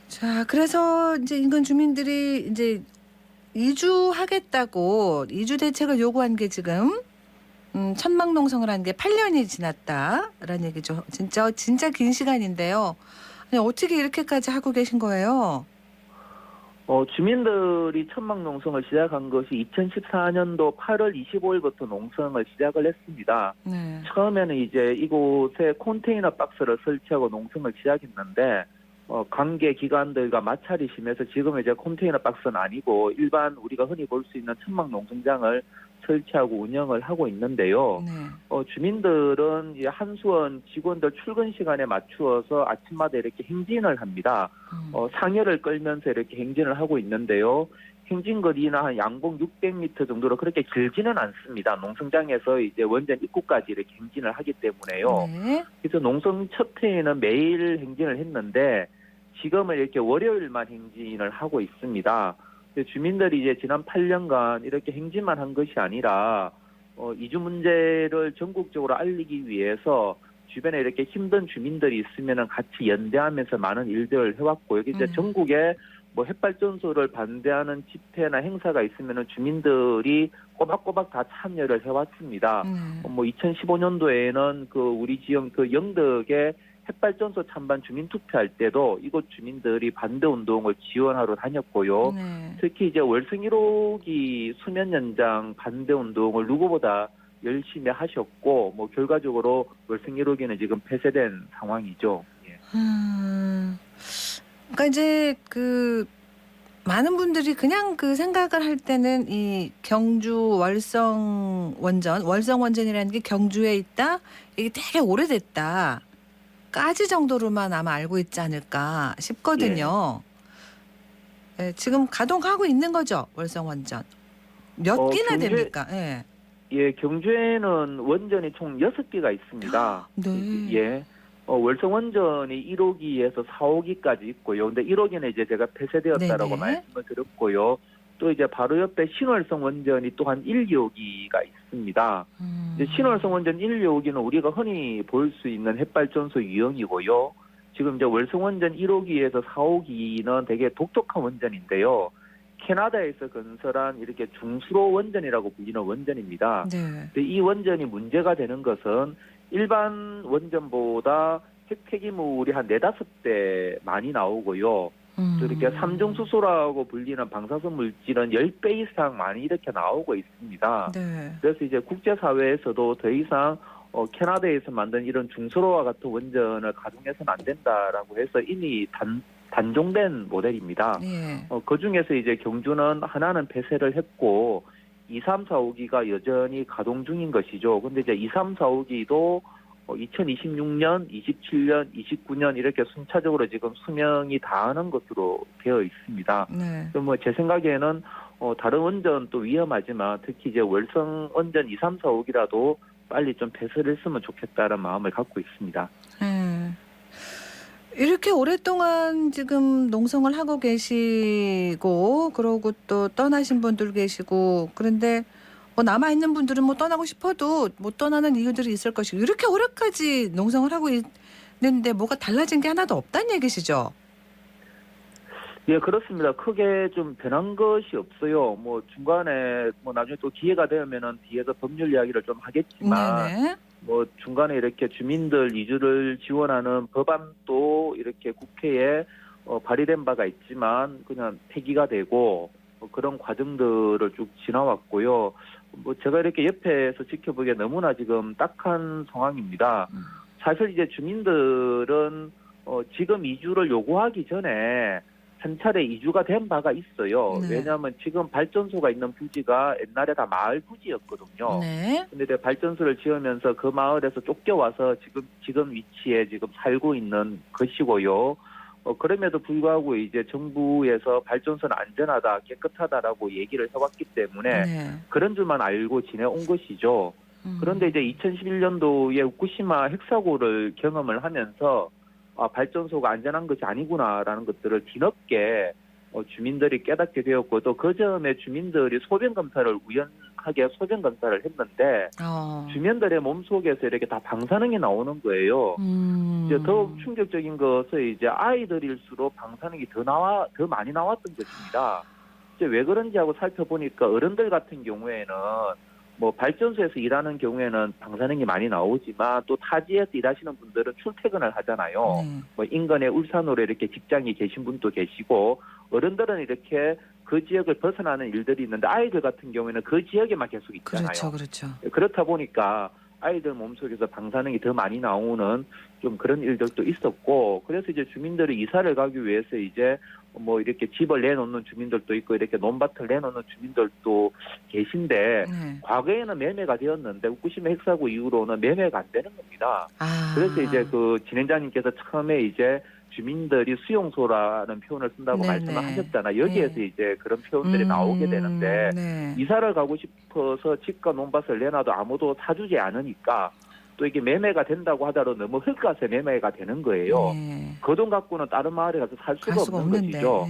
자, 그래서 이제 인근 주민들이 이제 이주하겠다고 이주 대책을 요구한 게 지금 천막 농성을 한 게 8년이 지났다라는 얘기죠. 진짜 긴 시간인데요. 아니, 어떻게 이렇게까지 하고 계신 거예요? 주민들이 천막 농성을 시작한 것이 2014년도 8월 25일부터 농성을 시작을 했습니다. 네. 처음에는 이제 이곳에 컨테이너 박스를 설치하고 농성을 시작했는데 관계 기관들과 마찰이 심해서 지금 이제 컨테이너 박스는 아니고 일반 우리가 흔히 볼 수 있는 천막 농성장을 설치하고 운영을 하고 있는데요. 네. 주민들은 이 한수원 직원들 출근 시간에 맞추어서 아침마다 이렇게 행진을 합니다. 상여를 끌면서 이렇게 행진을 하고 있는데요. 행진 거리나 한 양봉 600m 정도로 그렇게 길지는 않습니다. 농성장에서 이제 원전 입구까지 이렇게 행진을 하기 때문에요. 네. 그래서 농성 첫 해에는 매일 행진을 했는데 지금은 이렇게 월요일만 행진을 하고 있습니다. 주민들이 이제 지난 8년간 이렇게 행진만 한 것이 아니라 이주 문제를 전국적으로 알리기 위해서 주변에 이렇게 힘든 주민들이 있으면은 같이 연대하면서 많은 일들을 해왔고 여기 이제 전국에 뭐 햇발전소를 반대하는 집회나 행사가 있으면은 주민들이 꼬박꼬박 다 참여를 해왔습니다. 뭐 2015년도에는 그 우리 지역 그 영덕에 햇발전소 찬반 주민 투표할 때도 이곳 주민들이 반대 운동을 지원하러 다녔고요. 특히 이제 월성 1호기 수면 연장 반대 운동을 누구보다 열심히 하셨고, 뭐 결과적으로 월성 1호기는 지금 폐쇄된 상황이죠. 예. 그러니까 이제 그 많은 분들이 그냥 그 생각을 할 때는 이 경주 월성 원전이라는 게 경주에 있다. 이게 되게 오래됐다. 까지 정도로만 아마 알고 있지 않을까 싶거든요. 예. 지금 가동하고 있는 거죠, 월성 원전. 몇 개나 됩니까? 예. 예, 경주에는 원전이 총 6개가 있습니다. 네. 예. 월성 원전이 1호기에서 4호기까지 있고요. 근데 1호기는 이제 제가 폐쇄되었다라고 말씀을 드렸고요. 또 이제 바로 옆에 신월성 원전이 또한 1, 2호기가 있습니다. 이제 신월성 원전 1, 2호기는 우리가 흔히 볼 수 있는 햇발전소 유형이고요. 지금 이제 월성 원전 1호기에서 4호기는 되게 독특한 원전인데요. 캐나다에서 건설한 이렇게 중수로 원전이라고 불리는 원전입니다. 근데 이 원전이 문제가 되는 것은 일반 원전보다 핵폐기물이 한 4-5배 많이 나오고요. 또 이렇게 삼중수소라고 불리는 방사선 물질은 10배 이상 많이 이렇게 나오고 있습니다. 그래서 이제 국제사회에서도 더 이상 캐나다에서 만든 이런 중수로와 같은 원전을 가동해서는 안 된다라고 해서 이미 단종된 모델입니다. 그 중에서 이제 경주는 하나는 폐쇄를 했고 2, 3, 4, 5기가 여전히 가동 중인 것이죠. 근데 이제 2, 3, 4, 5기도 2026년, 27년, 29년 이렇게 순차적으로 지금 수명이 다하는 것으로 되어 있습니다. 뭐 제 생각에는 다른 원전 또 위험하지만 특히 이제 월성 원전 2, 3, 4, 5기라도 빨리 좀 폐쇄를 했으면 좋겠다는 마음을 갖고 있습니다. 이렇게 오랫동안 지금 농성을 하고 계시고 그러고 또 떠나신 분들 계시고 그런데 뭐 남아있는 분들은 뭐 떠나고 싶어도 못 떠나는 이유들이 있을 것이고 이렇게 오래까지 농성을 하고 있는데 뭐가 달라진 게 하나도 없다는 얘기시죠? 예, 그렇습니다. 크게 좀 변한 것이 없어요. 뭐 중간에 뭐 나중에 또 기회가 되면은 뒤에서 법률 이야기를 좀 하겠지만 뭐 중간에 이렇게 주민들 이주를 지원하는 법안도 이렇게 국회에 발의된 바가 있지만 그냥 폐기가 되고 그런 과정들을 쭉 지나왔고요. 뭐 제가 이렇게 옆에서 지켜보기에 너무나 지금 딱한 상황입니다. 사실 이제 주민들은 지금 이주를 요구하기 전에 한 차례 이주가 된 바가 있어요. 왜냐하면 지금 발전소가 있는 부지가 옛날에 다 마을 부지였거든요. 근데 이제 발전소를 지으면서 그 마을에서 쫓겨와서 지금 위치에 지금 살고 있는 것이고요. 그럼에도 불구하고 이제 정부에서 발전소는 안전하다, 깨끗하다라고 얘기를 해왔기 때문에 그런 줄만 알고 지내온 것이죠. 그런데 이제 2011년도에 후쿠시마 핵사고를 경험을 하면서 발전소가 안전한 것이 아니구나라는 것들을 뒤늦게 주민들이 깨닫게 되었고 또 그 점에 주민들이 소변검사를 우연하게 소변검사를 했는데 주민들의 몸속에서 이렇게 다 방사능이 나오는 거예요. 이제 더욱 충격적인 것은 이제 아이들일수록 방사능이 더 많이 나왔던 것입니다. 이제 왜 그런지 하고 살펴보니까 어른들 같은 경우에는 뭐 발전소에서 일하는 경우에는 방사능이 많이 나오지만 또 타지에서 일하시는 분들은 출퇴근을 하잖아요. 뭐 인근에 울산으로 이렇게 직장에 계신 분도 계시고 어른들은 이렇게 그 지역을 벗어나는 일들이 있는데 아이들 같은 경우에는 그 지역에만 계속 있잖아요. 그렇죠. 그렇다 보니까 아이들 몸속에서 방사능이 더 많이 나오는 좀 그런 일들도 있었고 그래서 이제 주민들이 이사를 가기 위해서 이제 뭐 이렇게 집을 내놓는 주민들도 있고 이렇게 논밭을 내놓는 주민들도 계신데 과거에는 매매가 되었는데 후쿠시마 핵사고 이후로는 매매가 안 되는 겁니다. 그래서 이제 그 진행자님께서 처음에 이제 주민들이 수용소라는 표현을 쓴다고 말씀을 하셨잖아요. 여기에서 이제 그런 표현들이 나오게 되는데 이사를 가고 싶어서 집과 논밭을 내놔도 아무도 사주지 않으니까 또 이게 매매가 된다고 하더라도 너무 흙값에 매매가 되는 거예요. 그 돈 갖고는 다른 마을에 가서 살 수가 없는 것이죠.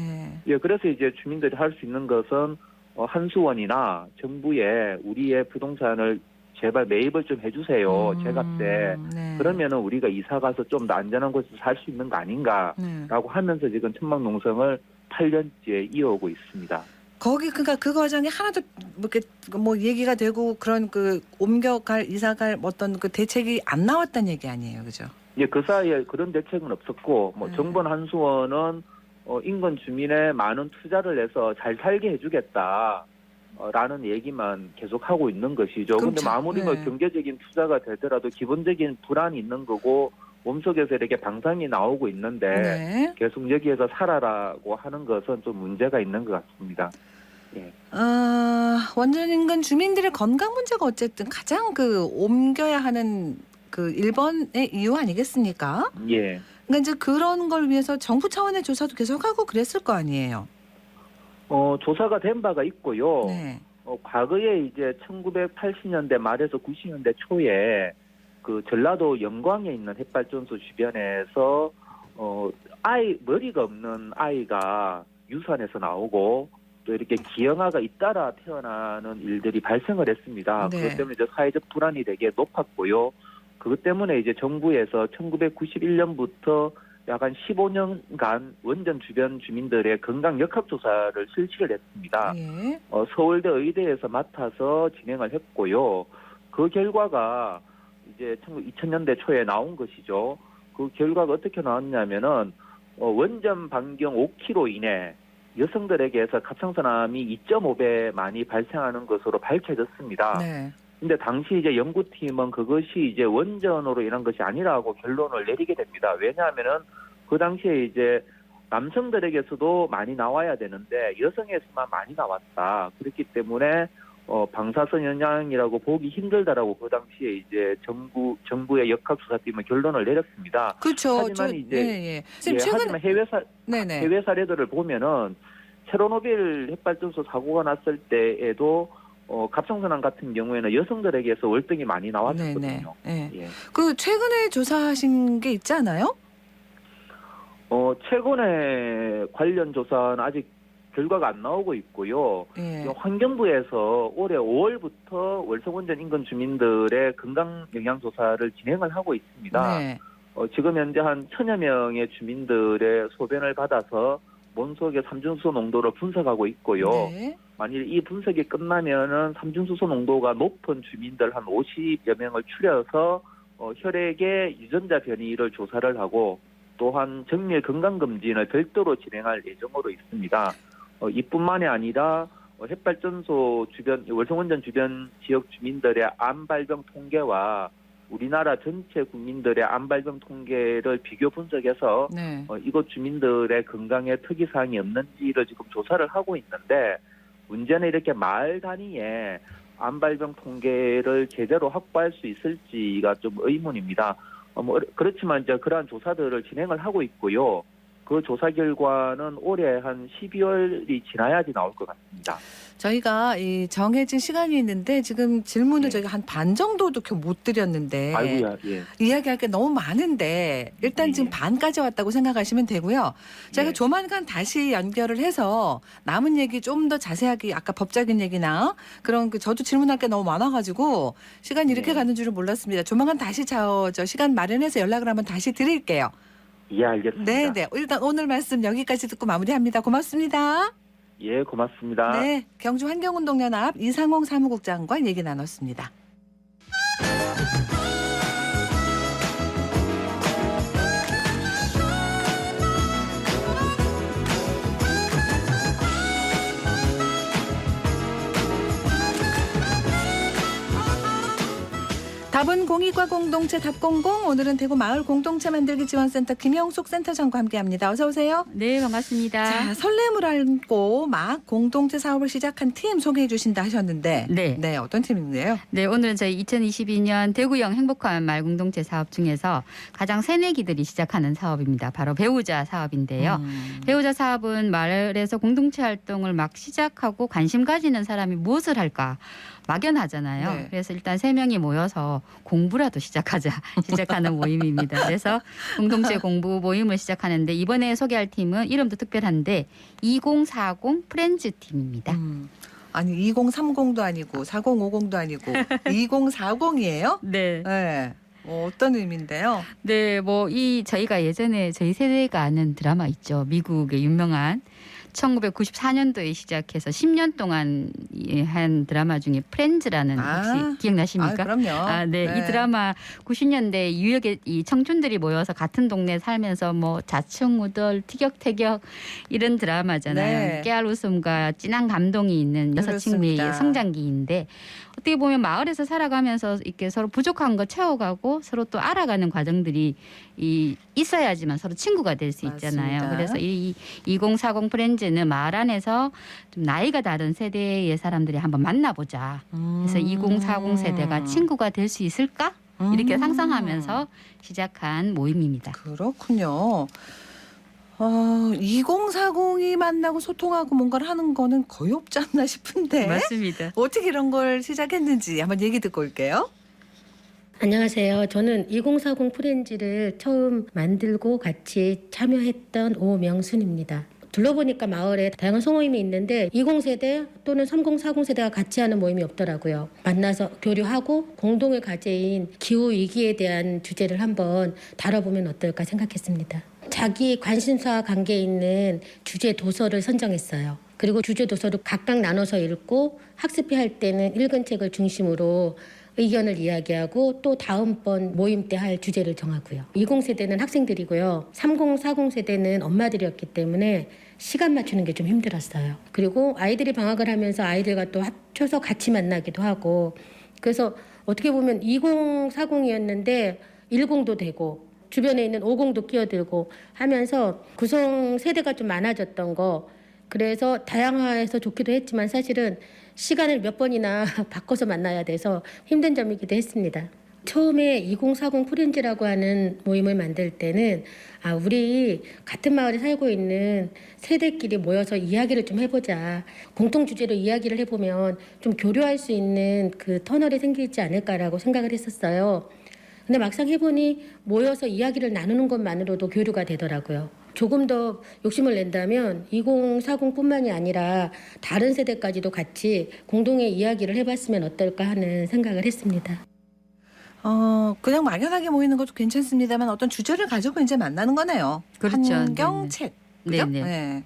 예, 그래서 이제 주민들이 할 수 있는 것은 한수원이나 정부에 우리의 부동산을 제발 매입을 좀 해주세요. 제값에. 그러면은 우리가 이사 가서 좀 더 안전한 곳에서 살 수 있는 거 아닌가라고 하면서 지금 천막농성을 8년째 이어오고 있습니다. 거기 그러니까 그 과정이 하나도 이렇게 뭐 얘기가 되고 그런 그 옮겨갈 이사갈 어떤 그 대책이 안 나왔다는 얘기 아니에요, 그죠? 예, 그 사이에 그런 대책은 없었고 뭐 정번 한수원은 인근 주민의 많은 투자를 해서 잘 살게 해주겠다. 라는 얘기만 계속 하고 있는 것이죠. 그런데 아무리 뭐 경제적인 투자가 되더라도 기본적인 불안이 있는 거고 몸속에서 이렇게 방상이 나오고 있는데 계속 여기에서 살아라고 하는 것은 좀 문제가 있는 것 같습니다. 예. 원전 인근 주민들의 건강 문제가 어쨌든 가장 그 옮겨야 하는 그 1번의 이유 아니겠습니까? 예. 그러니까 이제 그런 걸 위해서 정부 차원의 조사도 계속하고 그랬을 거 아니에요. 조사가 된 바가 있고요. 네. 과거에 이제 1980년대 말에서 90년대 초에 그 전라도 영광에 있는 햇발전소 주변에서 머리가 없는 아이가 유산에서 나오고 또 이렇게 기형아가 잇따라 태어나는 일들이 발생을 했습니다. 네. 그것 때문에 이제 사회적 불안이 되게 높았고요. 그것 때문에 이제 정부에서 1991년부터 약 한 15년간 원전 주변 주민들의 건강 역학조사를 실시를 했습니다. 예. 서울대 의대에서 맡아서 진행을 했고요. 그 결과가 이제 2000년대 초에 나온 것이죠. 그 결과가 어떻게 나왔냐면은 원전 반경 5km 이내 여성들에게서 갑상선암이 2.5배 많이 발생하는 것으로 밝혀졌습니다. 네. 근데 당시 이제 연구팀은 그것이 이제 원전으로 인한 것이 아니라고 결론을 내리게 됩니다. 왜냐하면은 그 당시에 이제 남성들에게서도 많이 나와야 되는데 여성에서만 많이 나왔다. 그렇기 때문에 방사선 영향이라고 보기 힘들다라고 그 당시에 이제 정부의 역학조사팀은 결론을 내렸습니다. 그렇죠. 하지만 이제 하지만 해외 사례들을 보면은 체르노빌 햇발전소 사고가 났을 때에도 갑상선암 같은 경우에는 여성들에게서 월등히 많이 나왔거든요. 네. 예. 그 최근에 조사하신 게 있지 않아요? 최근에 관련 조사는 아직 결과가 안 나오고 있고요. 예. 환경부에서 올해 5월부터 월성원전 인근 주민들의 건강 영양 조사를 진행을 하고 있습니다. 네. 지금 현재 한 1000여 명의 주민들의 소변을 받아서 몸속의 삼중수소 농도를 분석하고 있고요. 네. 만일 이 분석이 끝나면은 삼중수소 농도가 높은 주민들 한 50여 명을 추려서 혈액의 유전자 변이를 조사를 하고 또한 정밀 건강검진을 별도로 진행할 예정으로 있습니다. 이뿐만이 아니라 햇발전소 주변, 월성원전 주변 지역 주민들의 암발병 통계와 우리나라 전체 국민들의 암발병 통계를 비교 분석해서 이곳 주민들의 건강에 특이사항이 없는지를 지금 조사를 하고 있는데 문제는 이렇게 마을 단위에 암발병 통계를 제대로 확보할 수 있을지가 좀 의문입니다. 그렇지만 이제 그러한 조사들을 진행을 하고 있고요. 그 조사 결과는 올해 한 12월이 지나야지 나올 것 같습니다. 저희가 이 정해진 시간이 있는데 지금 질문을 저희가 한 반 정도도 못 드렸는데 아이고야, 예. 이야기할 게 너무 많은데 일단 지금 반까지 왔다고 생각하시면 되고요. 저희가 조만간 다시 연결을 해서 남은 얘기 좀 더 자세하게 아까 법적인 얘기나 그런 저도 질문할 게 너무 많아가지고 시간이 이렇게 가는 줄은 몰랐습니다. 조만간 다시 저 시간 마련해서 연락을 한번 다시 드릴게요. 예, 알겠습니다. 네. 일단 오늘 말씀 여기까지 듣고 마무리합니다. 고맙습니다. 예, 고맙습니다. 네, 경주 환경운동연합 이상홍 사무국장과 얘기 나눴습니다. 답은 공익과 공동체 답공공. 오늘은 대구 마을 공동체 만들기 지원센터 김영숙 센터장과 함께합니다. 어서 오세요. 네, 반갑습니다. 자, 설렘을 안고 막 공동체 사업을 시작한 팀 소개해 주신다 하셨는데 네, 어떤 팀인데요? 네, 오늘은 저희 2022년 대구형 행복한 마을 공동체 사업 중에서 가장 새내기들이 시작하는 사업입니다. 바로 배우자 사업인데요. 배우자 사업은 마을에서 공동체 활동을 막 시작하고 관심 가지는 사람이 무엇을 할까? 막연하잖아요. 네. 그래서 일단 3명이 모여서 공부라도 시작하는 모임입니다. 그래서 공동체 공부 모임을 시작하는데 이번에 소개할 팀은 이름도 특별한데 2040 프렌즈 팀입니다. 아니 2030도 아니고 4050도 아니고 2040이에요? 네. 어떤 의미인데요? 네, 저희가 예전에 저희 세대가 아는 드라마 있죠. 미국의 유명한 1994년도에 시작해서 10년 동안 한 드라마 중에 프렌즈라는 혹시 기억나십니까? 그럼요. 네. 이 드라마 90년대 유역의 이 청춘들이 모여서 같은 동네에 살면서 뭐 자충우돌, 티격태격 이런 드라마잖아요. 네. 깨알 웃음과 진한 감동이 있는 여섯 친구의 그렇습니다. 성장기인데 어떻게 보면 마을에서 살아가면서 이렇게 서로 부족한 거 채워가고 서로 또 알아가는 과정들이 있어야지만 서로 친구가 될 수 있잖아요. 맞습니다. 그래서 이 2040 프렌즈는 마을 안에서 좀 나이가 다른 세대의 사람들이 한번 만나보자. 그래서 2040 세대가 친구가 될 수 있을까? 이렇게 상상하면서 시작한 모임입니다. 그렇군요. 2040이 만나고 소통하고 뭔가를 하는 거는 거의 없지 않나 싶은데. 맞습니다. 어떻게 이런 걸 시작했는지 한번 얘기 듣고 올게요. 안녕하세요. 저는 2040 프렌즈를 처음 만들고 같이 참여했던 오명순입니다. 둘러보니까 마을에 다양한 소모임이 있는데 20세대 또는 3040세대가 같이 하는 모임이 없더라고요. 만나서 교류하고 공동의 과제인 기후위기에 대한 주제를 한번 다뤄보면 어떨까 생각했습니다. 자기 관심사와 관계 있는 주제 도서를 선정했어요. 그리고 주제 도서를 각각 나눠서 읽고 학습회 할 때는 읽은 책을 중심으로 의견을 이야기하고 또 다음번 모임 때 할 주제를 정하고요. 20세대는 학생들이고요. 3040세대는 엄마들이었기 때문에 시간 맞추는 게 좀 힘들었어요. 그리고 아이들이 방학을 하면서 아이들과 또 합쳐서 같이 만나기도 하고 그래서 어떻게 보면 2040이었는데 10도 되고 주변에 있는 50도 끼어들고 하면서 구성 세대가 좀 많아졌던 거 그래서 다양화해서 좋기도 했지만 사실은 시간을 몇 번이나 바꿔서 만나야 돼서 힘든 점이기도 했습니다. 처음에 2040 프렌즈라고 하는 모임을 만들 때는 우리 같은 마을에 살고 있는 세대끼리 모여서 이야기를 좀 해보자. 공통 주제로 이야기를 해보면 좀 교류할 수 있는 그 터널이 생기지 않을까라고 생각을 했었어요. 근데 막상 해보니 모여서 이야기를 나누는 것만으로도 교류가 되더라고요. 조금 더 욕심을 낸다면 2040뿐만이 아니라 다른 세대까지도 같이 공동의 이야기를 해봤으면 어떨까 하는 생각을 했습니다. 그냥 막연하게 모이는 것도 괜찮습니다만 어떤 주제를 가지고 이제 만나는 거네요. 그렇죠. 환경책. 그죠? 네.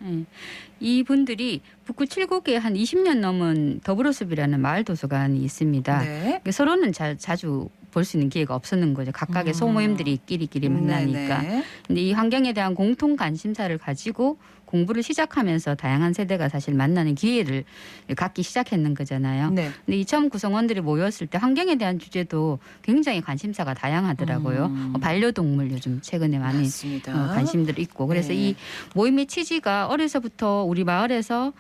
이분들이 북구 7구에 한 20년 넘은 더불어숲이라는 마을 도서관이 있습니다. 네. 서로는 자주 볼 수 있는 기회가 없었는 거죠. 각각의 소모임들이 끼리끼리 만나니까. 네네. 근데 이 환경에 대한 공통 관심사를 가지고 공부를 시작하면서 다양한 세대가 사실 만나는 기회를 갖기 시작했는 거잖아요. 네. 근데 이 처음 구성원들이 모였을 때 환경에 대한 주제도 굉장히 관심사가 다양하더라고요. 반려동물 요즘 최근에 많이 관심들이 있고. 그래서 이 모임의 취지가 어려서부터 우리 마을에서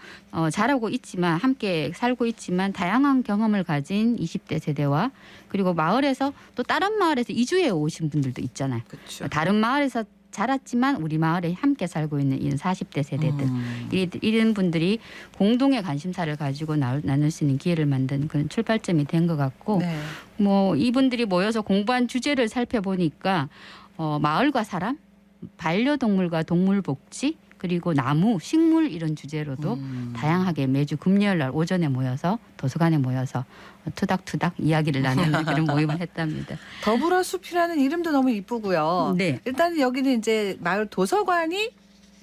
자라고 있지만 함께 살고 있지만 다양한 경험을 가진 20대 세대와 그리고 마을에서 또 다른 마을에서 이주해 오신 분들도 있잖아요. 그렇죠. 다른 마을에서 자랐지만 우리 마을에 함께 살고 있는 이런 40대 세대들 이런 분들이 공동의 관심사를 가지고 나눌 수 있는 기회를 만든 그런 출발점이 된 것 같고 네. 뭐 이분들이 모여서 공부한 주제를 살펴보니까 마을과 사람, 반려동물과 동물 복지 그리고 나무, 식물 이런 주제로도 다양하게 매주 금요일 날 오전에 모여서 도서관에 모여서 투닥투닥 이야기를 나누는 그런 모임을 했답니다. 더불어숲이라는 이름도 너무 이쁘고요. 네. 일단 여기는 이제 마을 도서관이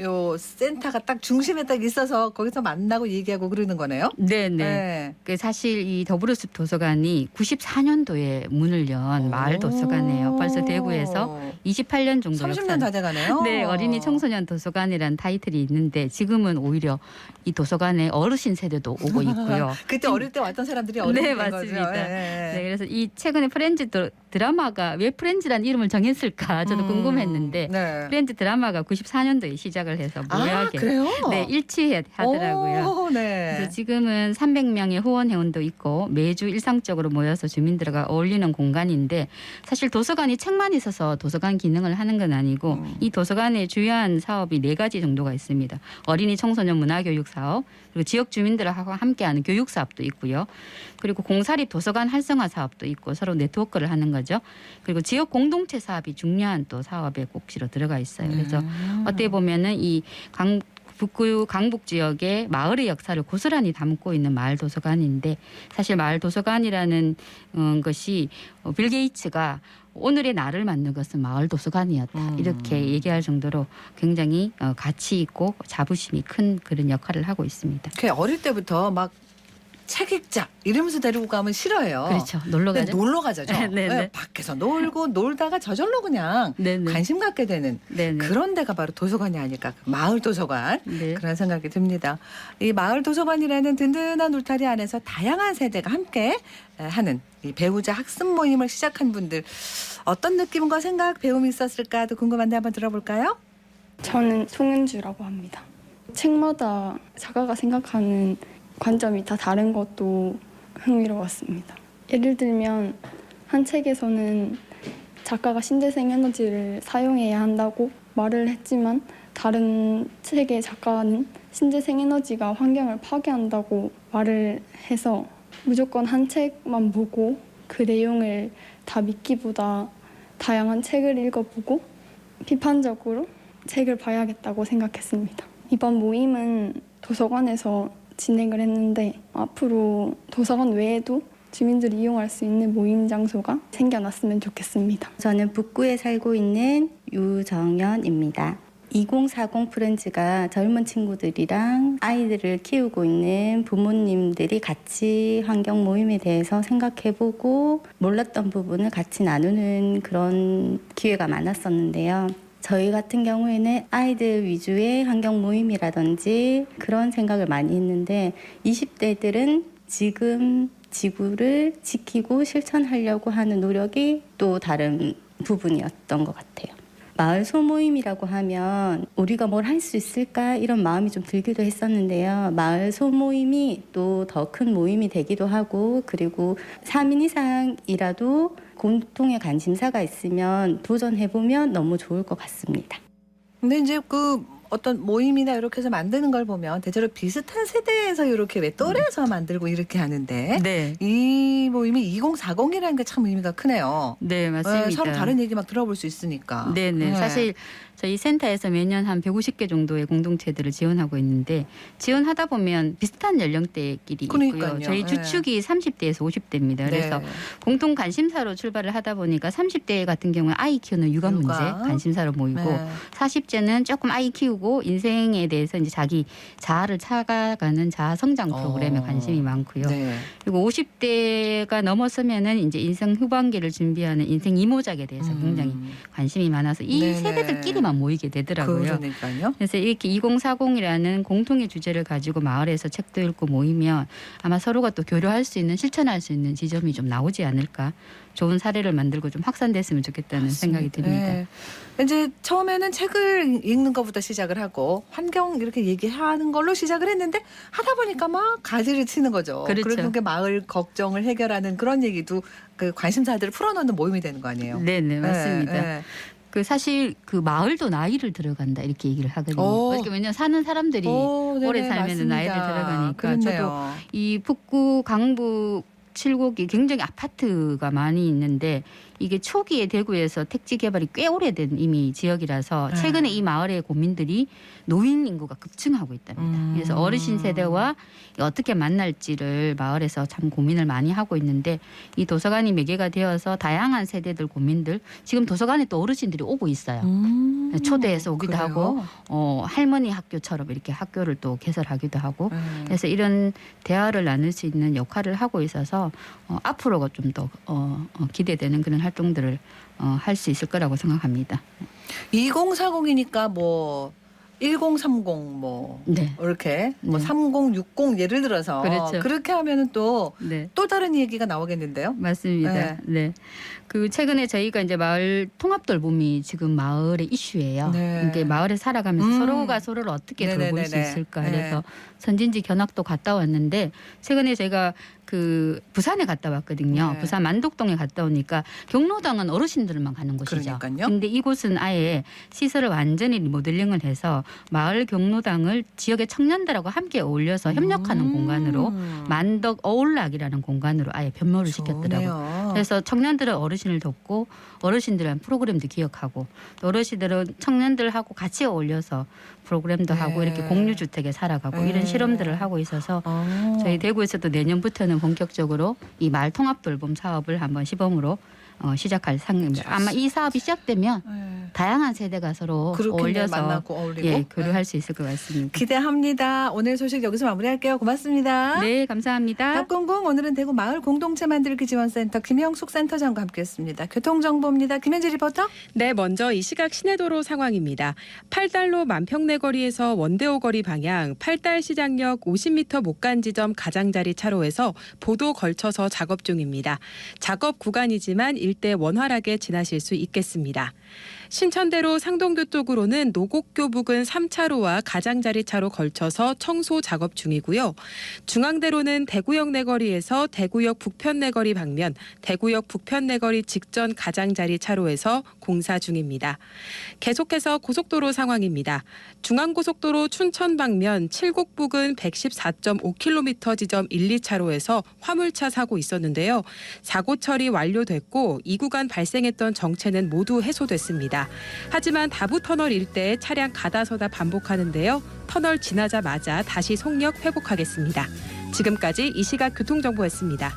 요 센터가 딱 중심에 딱 있어서 거기서 만나고 얘기하고 그러는 거네요. 네. 사실 이 더불어숲 도서관이 94년도에 문을 연 마을 도서관이에요. 벌써 대구에서 28년 정도 30년 다 돼가네요. 네, 어린이 청소년 도서관이라는 타이틀이 있는데 지금은 오히려 이 도서관에 어르신 세대도 오고 있고요. 그때 어릴 때 왔던 사람들이 어른이 된 거죠. 맞습니다. 네, 그래서 이 최근에 프렌즈 드라마가 왜 프렌즈라는 이름을 정했을까 저도 궁금했는데 프렌즈 드라마가 94년도에 시작을 해서 모여하게 그래요? 네, 일치하더라고요. 그래서 지금은 300명의 후원 회원도 있고 매주 일상적으로 모여서 주민들과 어울리는 공간인데 사실 도서관이 책만 있어서 도서관 기능을 하는 건 아니고 이 도서관의 주요한 사업이 4가지 정도가 있습니다. 어린이 청소년 문화교육 사업, 그리고 지역 주민들하고 함께하는 교육 사업도 있고요. 그리고 공사립 도서관 활성화 사업도 있고 서로 네트워크를 하는 거죠. 그리고 지역 공동체 사업이 중요한 또 사업의 꼭지로 들어가 있어요. 그래서 어떻게 보면은 이 북구 강북 지역의 마을의 역사를 고스란히 담고 있는 마을 도서관인데 사실 마을 도서관이라는 것이 빌 게이츠가 오늘의 나를 만든 것은 마을 도서관이었다. 이렇게 얘기할 정도로 굉장히 가치 있고 자부심이 큰 그런 역할을 하고 있습니다. 어릴 때부터 막 책 읽자 이러면서 데리고 가면 싫어해요. 그렇죠. 놀러 가죠. 놀러 가죠. 네네. 밖에서 놀다가 저절로 그냥 네네. 관심 갖게 되는 네네. 그런 데가 바로 도서관이 아닐까. 마을 도서관. 네. 그런 생각이 듭니다. 이 마을 도서관이라는 든든한 울타리 안에서 다양한 세대가 함께 하는 이 배우자 학습 모임을 시작한 분들 어떤 느낌과 생각, 배움이 있었을까도 궁금한데 한번 들어볼까요? 저는 송은주라고 합니다. 책마다 작가가 생각하는 관점이 다 다른 것도 흥미로웠습니다. 예를 들면 한 책에서는 작가가 신재생 에너지를 사용해야 한다고 말을 했지만 다른 책의 작가는 신재생 에너지가 환경을 파괴한다고 말을 해서 무조건 한 책만 보고 그 내용을 다 믿기보다 다양한 책을 읽어보고 비판적으로 책을 봐야겠다고 생각했습니다. 이번 모임은 도서관에서 진행을 했는데 앞으로 도서관 외에도 주민들이 이용할 수 있는 모임 장소가 생겨났으면 좋겠습니다. 저는 북구에 살고 있는 유정연입니다. 2040 프렌즈가 젊은 친구들이랑 아이들을 키우고 있는 부모님들이 같이 환경 모임에 대해서 생각해보고 몰랐던 부분을 같이 나누는 그런 기회가 많았었는데요. 저희 같은 경우에는 아이들 위주의 환경 모임이라든지 그런 생각을 많이 했는데 20대들은 지금 지구를 지키고 실천하려고 하는 노력이 또 다른 부분이었던 것 같아요. 마을 소모임이라고 하면 우리가 뭘 할 수 있을까 이런 마음이 좀 들기도 했었는데요. 마을 소모임이 또 더 큰 모임이 되기도 하고 그리고 3인 이상이라도 공통의 관심사가 있으면 도전해보면 너무 좋을 것 같습니다. 근데 이제 그 어떤 모임이나 이렇게 해서 만드는 걸 보면 대체로 비슷한 세대에서 이렇게 왜 또래에서 만들고 이렇게 하는데 네. 이 모임이 2040이라는 게 참 의미가 크네요. 네, 맞습니다. 서로 다른 얘기 막 들어볼 수 있으니까. 네네. 사실 저희 센터에서 매년 한 150개 정도의 공동체들을 지원하고 있는데 지원하다 보면 비슷한 연령대끼리 그러니까요. 있고요. 저희 주축이 30대에서 50대입니다. 그래서 공통 관심사로 출발을 하다 보니까 30대 같은 경우는 아이 키우는 육아 문제 관심사로 모이고 40대는 조금 아이 키우고 인생에 대해서 이제 자기 자아를 찾아가는 자아 성장 프로그램에 관심이 많고요. 그리고 50대가 넘어서면은 이제 인생 후반기를 준비하는 인생 이모작에 대해서 굉장히 관심이 많아서 이 세대들끼리만 모이게 되더라고요. 그러니까요. 그래서 이렇게 2040이라는 공통의 주제를 가지고 마을에서 책도 읽고 모이면 아마 서로가 또 교류할 수 있는 실천할 수 있는 지점이 좀 나오지 않을까. 좋은 사례를 만들고 좀 확산됐으면 좋겠다는 생각이 듭니다. 네. 이제 처음에는 책을 읽는 것부터 시작을 하고 환경 이렇게 얘기하는 걸로 시작을 했는데 하다 보니까 막 가지를 치는 거죠. 그렇죠. 그리고 그 마을 걱정을 해결하는 그런 얘기도 그 관심사들을 풀어놓는 모임이 되는 거 아니에요? 네네 맞습니다. 네. 그 사실 그 마을도 나이를 들어간다 이렇게 얘기를 하거든요. 왜냐면 사는 사람들이 오래 살면 나이를 들어가니까 그렇네요. 저도 이 북구 강북 칠곡이 굉장히 아파트가 많이 있는데 이게 초기에 대구에서 택지 개발이 꽤 오래된 이미 지역이라서 최근에 이 마을의 고민들이 노인 인구가 급증하고 있답니다. 그래서 어르신 세대와 어떻게 만날지를 마을에서 참 고민을 많이 하고 있는데 이 도서관이 매개가 되어서 다양한 세대들 고민들 지금 도서관에 또 어르신들이 오고 있어요. 초대해서 오기도 하고 할머니 학교처럼 이렇게 학교를 또 개설하기도 하고 그래서 이런 대화를 나눌 수 있는 역할을 하고 있어서 앞으로가 좀 더 기대되는 그런 활동들을 할 수 있을 거라고 생각합니다. 2040이니까 뭐 1030 뭐 이렇게 뭐 3060 예를 들어서 그렇죠. 그렇게 하면은 또 다른 얘기가 나오겠는데요. 맞습니다. 네. 그 최근에 저희가 이제 마을 통합 돌봄이 지금 마을의 이슈예요. 이게 마을에 살아가면서 서로가 서로를 어떻게 돌볼 수 있을까. 그래서 선진지 견학도 갔다 왔는데 최근에 제가 그 부산에 갔다 왔거든요. 부산 만독동에 갔다 오니까 경로당은 어르신들만 가는 곳이죠. 그런데 이곳은 아예 시설을 완전히 리모델링을 해서 마을 경로당을 지역의 청년들하고 함께 어울려서 협력하는 공간으로 만덕 어울락이라는 공간으로 아예 변모를 시켰더라고요. 그래서 청년들은 어르신을 돕고 어르신들은 프로그램도 기억하고 또 어르신들은 청년들하고 같이 어울려서 프로그램도 하고 이렇게 공유주택에 살아가고 이런 실험들을 하고 있어서 저희 대구에서도 내년부터는 본격적으로 이 마을 통합 돌봄 사업을 한번 시범으로 시작할 상황입니다. 아마 이 사업이 시작되면 다양한 세대가 서로 어울려서 만나고 어울리고 예, 교류할 수 있을 것 같습니다. 기대합니다. 오늘 소식 여기서 마무리할게요. 고맙습니다. 네, 감사합니다. 답공공 오늘은 대구 마을 공동체 만들기 지원센터 김영숙 센터장과 함께했습니다. 교통정보입니다. 김현지 리포터. 네, 먼저 이 시각 시내도로 상황입니다. 팔달로 만평내거리에서 원대오거리 방향 팔달시장역 50m 못 간 지점 가장자리 차로에서 보도 걸쳐서 작업 중입니다. 작업 구간이지만 일대 원활하게 지나실 수 있겠습니다. 신천대로 상동교 쪽으로는 노곡교 부근 3차로와 가장자리 차로 걸쳐서 청소 작업 중이고요. 중앙대로는 대구역 내거리에서 대구역 북편 내거리 방면, 대구역 북편 내거리 직전 가장자리 차로에서 공사 중입니다. 계속해서 고속도로 상황입니다. 중앙고속도로 춘천 방면 칠곡 부근 114.5km 지점 1, 2차로에서 화물차 사고 있었는데요. 사고 처리 완료됐고 이 구간 발생했던 정체는 모두 해소됐습니다. 하지만 다부터널 일대에 차량 가다서다 반복하는데요. 터널 지나자마자 다시 속력 회복하겠습니다. 지금까지 이 시각 교통정보였습니다.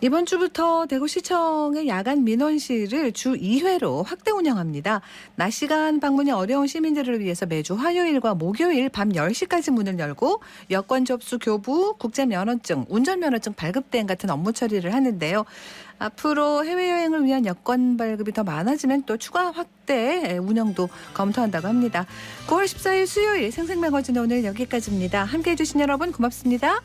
이번 주부터 대구시청의 야간 민원실을 주 2회로 확대 운영합니다. 낮 시간 방문이 어려운 시민들을 위해서 매주 화요일과 목요일 밤 10시까지 문을 열고 여권 접수 교부, 국제면허증, 운전면허증 발급 등 같은 업무 처리를 하는데요. 앞으로 해외여행을 위한 여권 발급이 더 많아지면 또 추가 확대 운영도 검토한다고 합니다. 9월 14일 수요일 생생매거진 오늘 여기까지입니다. 함께해 주신 여러분 고맙습니다.